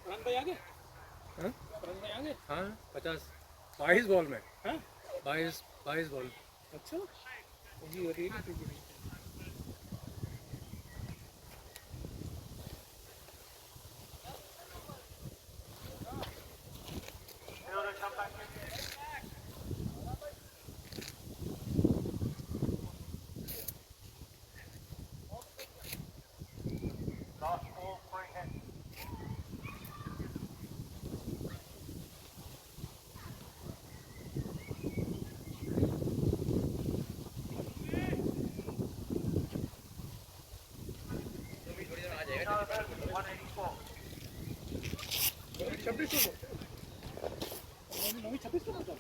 रन भाई आगे हाँ? रन भाई आगे हाँ 22 बॉल में हाँ 22 बॉल अच्छा जी really pretty Fielder, come back in. Last ball, free hit. थोड़ी देर में आ जाएगा 184. 26 नवी 26 को मतलब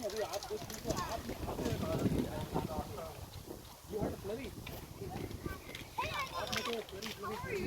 अभी आप कुछ तो आप यू हैड फ्लरी आपने तो फ्लरी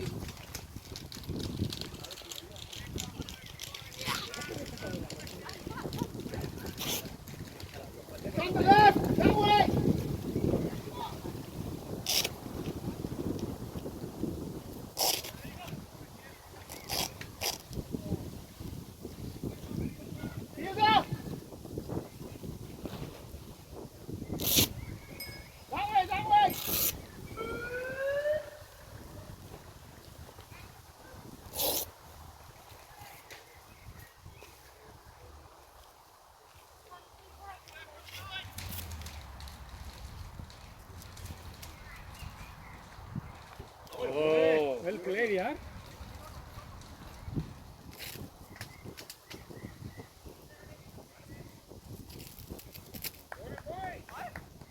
वेल प्लेड यार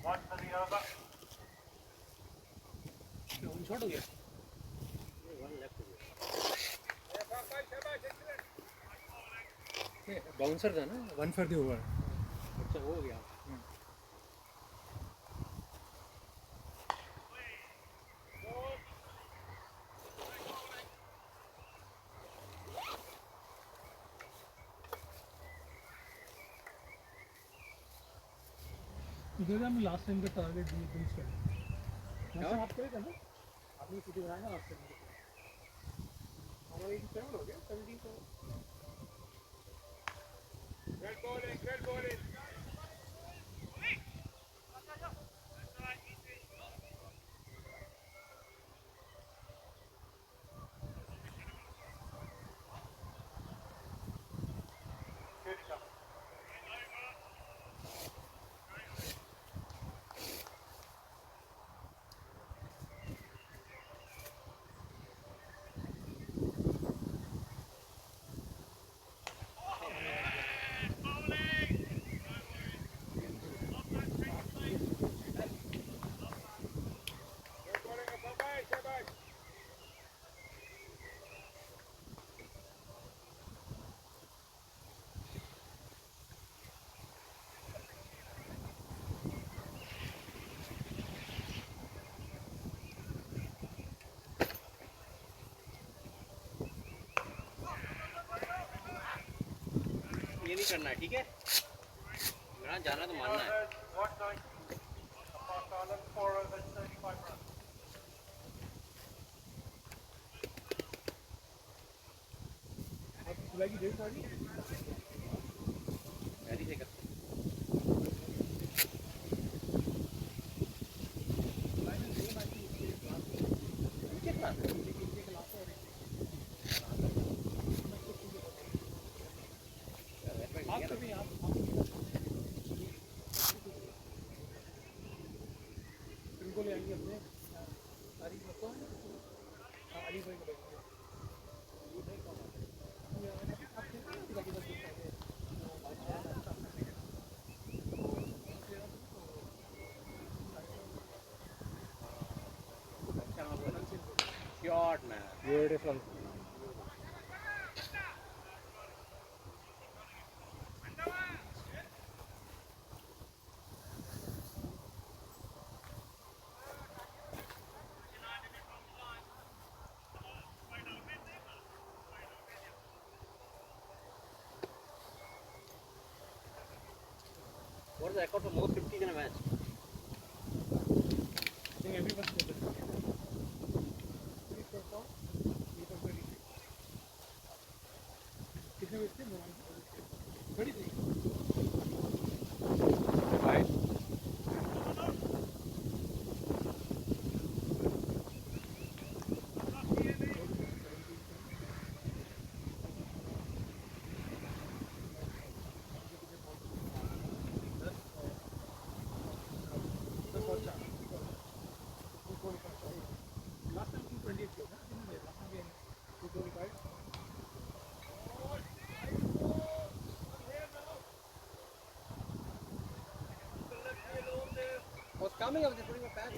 One for the over. Shot हो गया बाउंसर था ना 1 फॉर द ओवर अच्छा हो गया इधर हमने लास्ट टाइम का टारगेट दिए थे इसका लास्ट टाइम आप क्या करना आपने सिटी बनाया ना लास्ट टाइम हमारा 87 हो गया 17 तो Good to go. ये नहीं करना है ठीक है मेरा जाना तो मानना है One nine. Park Island, 4 overs, 35 runs. आप जुलाई की डेट आ रही है ऐसी से कर Short man. Beautiful. What is the record for most 50s in a match? I think everyone's got it. कितने बजे थे? 33. Right. Last time 228 थे ना? Last time we had 225. Was coming up, they're putting a patch.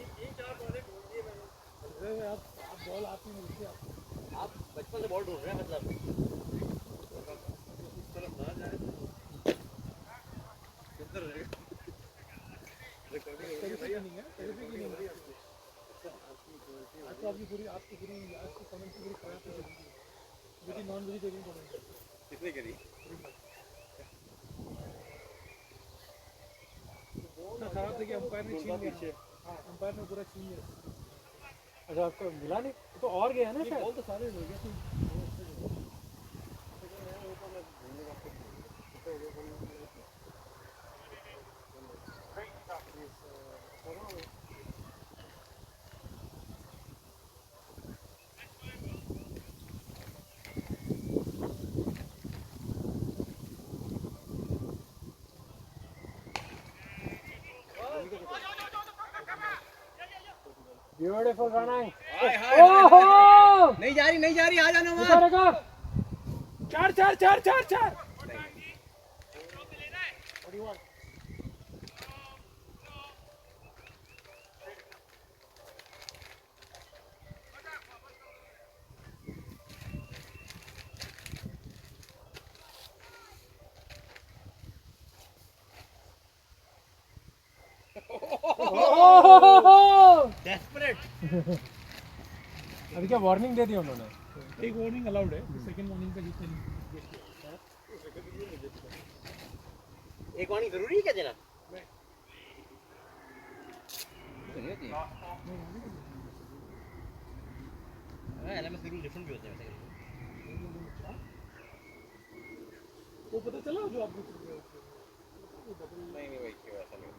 अरे आप ball आती नहीं देखिए आप. आप बचपन से बॉल ढूंढ रहे हैं मतलब. टेरिफिक इनिंग है, टेरिफिक इनिंग है. आज तो आपकी पूरी आज की कमेंट पूरी खराब हो गई. मुझे नॉन वेजिटेरियन कमेंट. कितने करी? इतना खराब था कि अंपायर ने छीन लिया. हाँ, अंपायर ने पूरा छीन लिया. अच्छा आपको मिला नहीं तो और गया ना शायद. बॉल तो सारे हो गए थे. Beautiful running. ओहो! नहीं जा रही, आ जाना वहाँ. चार चार चार चार चार. Desperate. अभी क्या वार्निंग दे दी उन्होंने. एक वार्निंग अलाउड है. सेकंड वार्निंग पे जिसने एक वार्निंग जरूरी है क्या देना? एलएमएस के रूल डिफरेंट भी होते हैं वैसे. वो पता चला जो आप नहीं भाई क्यों ऐसा नहीं.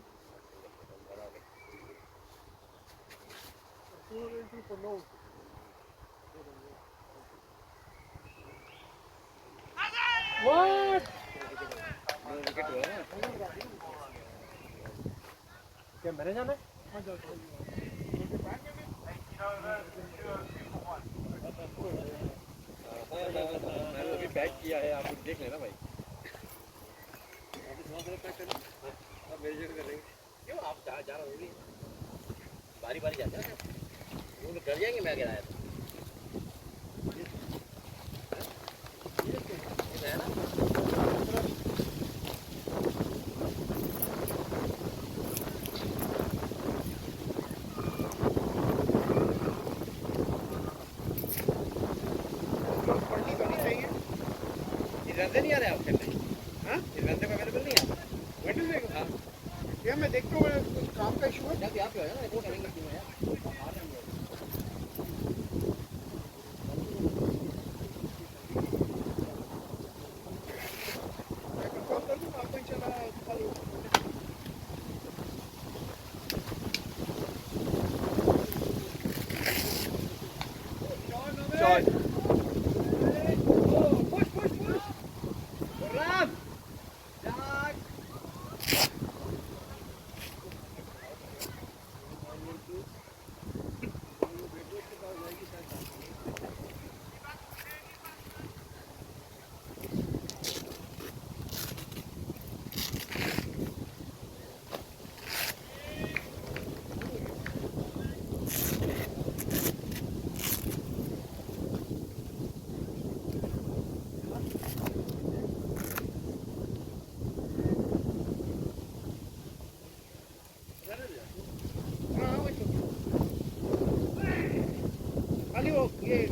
What? विकेट हुआ है. क्या मैंने जाना है? मैंने अभी पैक किया है, आप देख लेना भाई. अब मेरी जगह करेंगे. क्यों आप जा रहा होगी? बारी बारी जाते हैं. वो लोग कर जाएंगे. मैं क्या आया था. ये है ना. नहीं आ रहे आप खेलने. हाँ इस घंटे में अवेलेबल नहीं है. वेडनेसडे को. हाँ या मैं देखता हूँ कुछ काम का इशू है. जब आप है ना वो करेंगे क्यों यार. मैं कंफर्म कर दूँ आपको इंशाल्लाह कल. शॉट.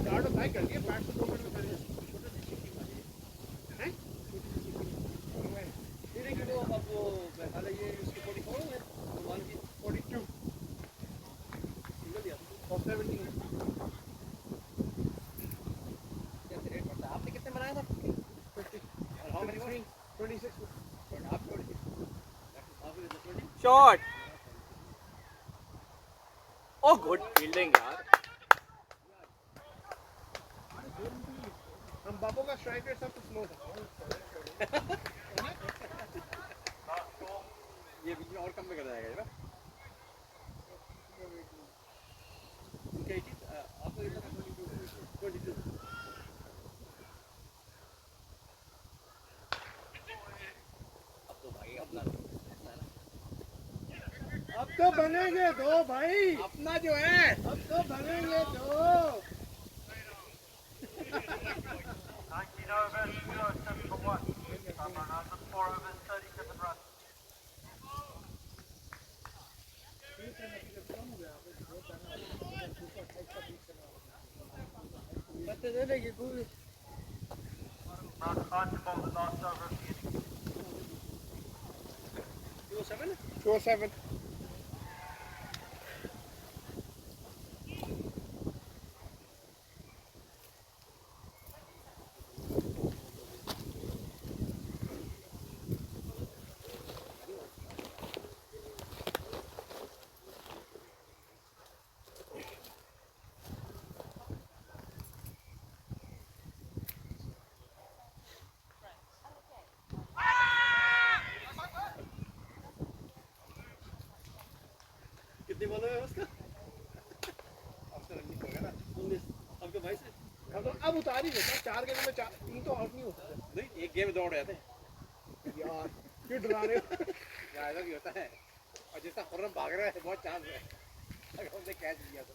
स्टार्ट होता है कर दिया बैट से 2 मिनट में कर दिया छोटे से चिक्की मारी हैं ये देखिए वो अब वो हाल ये उसकी 44 है वन की 42 सिंगल दिया और 70 कैसे रेट पड़ता है आपने कितने बनाया था 50 और हाउ मेनी 26 और आप 20 शॉट ओ गुड फील्डिंग यार हम बाबू का स्ट्राइक रेट सब कुछ स्लो था ये बीच में और कम में कर जाएगा ये ना क्या चीज आपको कितना 22 अब तो भाई अपना अब तो बनेंगे दो भाई अपना जो है अब तो बनेंगे दो 19 overs, 207 for 1. Cameron Arthur, 4 overs, 37 runs. Imran Khan to bowl the last over of the inning. 207 207 कितने बॉल है उसका आपका रन हो गया ना 19 आपका 22 है अब उतार ही देता 4 गेंद में 3 तो आउट नहीं हो सकते नहीं एक गेम दौड़ जाते हैं यार क्यों डरा रहे हो ऐसा भी होता है और जिसका खुर्रम भाग रहा है बहुत चांस है अगर हमने कैच लिया तो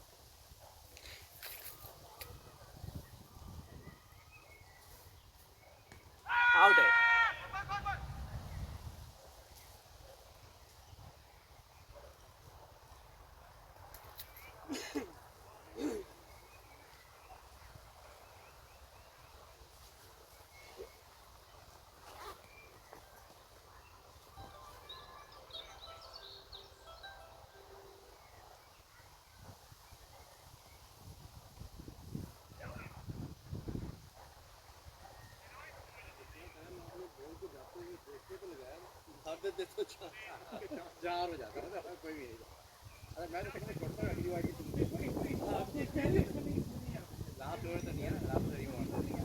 आउट है दे तो 4 हो जाता है ना कोई भी नहीं अरे मैं तो कितने छोड़ता हूँ अगली बार की तुम आपने पहले लास्ट ओवर तो नहीं है ना लास्ट ओवर ही मारता नहीं है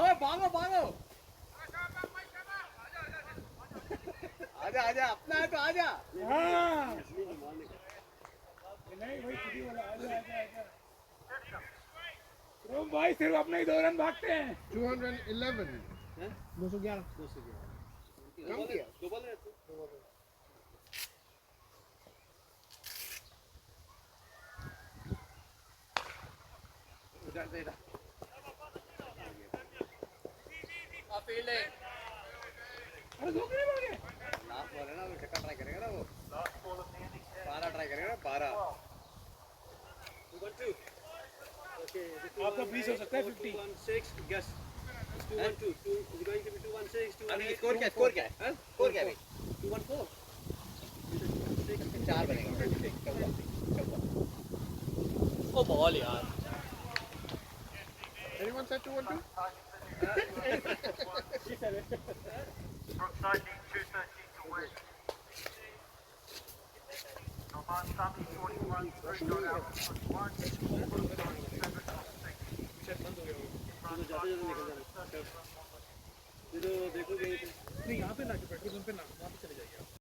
ओए भागो भागो आजा आजा अपना है तो आजा हां नहीं वही खुद ही बोला आजा आजा आजा रोम भाई सिर्फ अपने ही 2 रन भागते हैं 211 हैं 211 कम किया दो बॉल रहते उधर से इधर आ फील्डिंग अरे दो कितने भागे लास्ट बॉल है ना वो छक्का ट्राई करेगा ना वो Last ball of the inning, 12 try करेगा ना 12 2-1-2 आपका 20 हो सकता है 50 2-1-6 guess 2-1-2 is going to be 2-1-6 2-1-8 score क्या है स्कोर क्या है 2-1-4 4 बनेगा ओ बॉल यार anyone said 212 Brookside needs 213 to win. Norman Sami, 40 runs, 3 not out, 21. देखो नहीं यहाँ पे ना पेट्रोल पंप पे ना वहाँ पे चले जाइए आप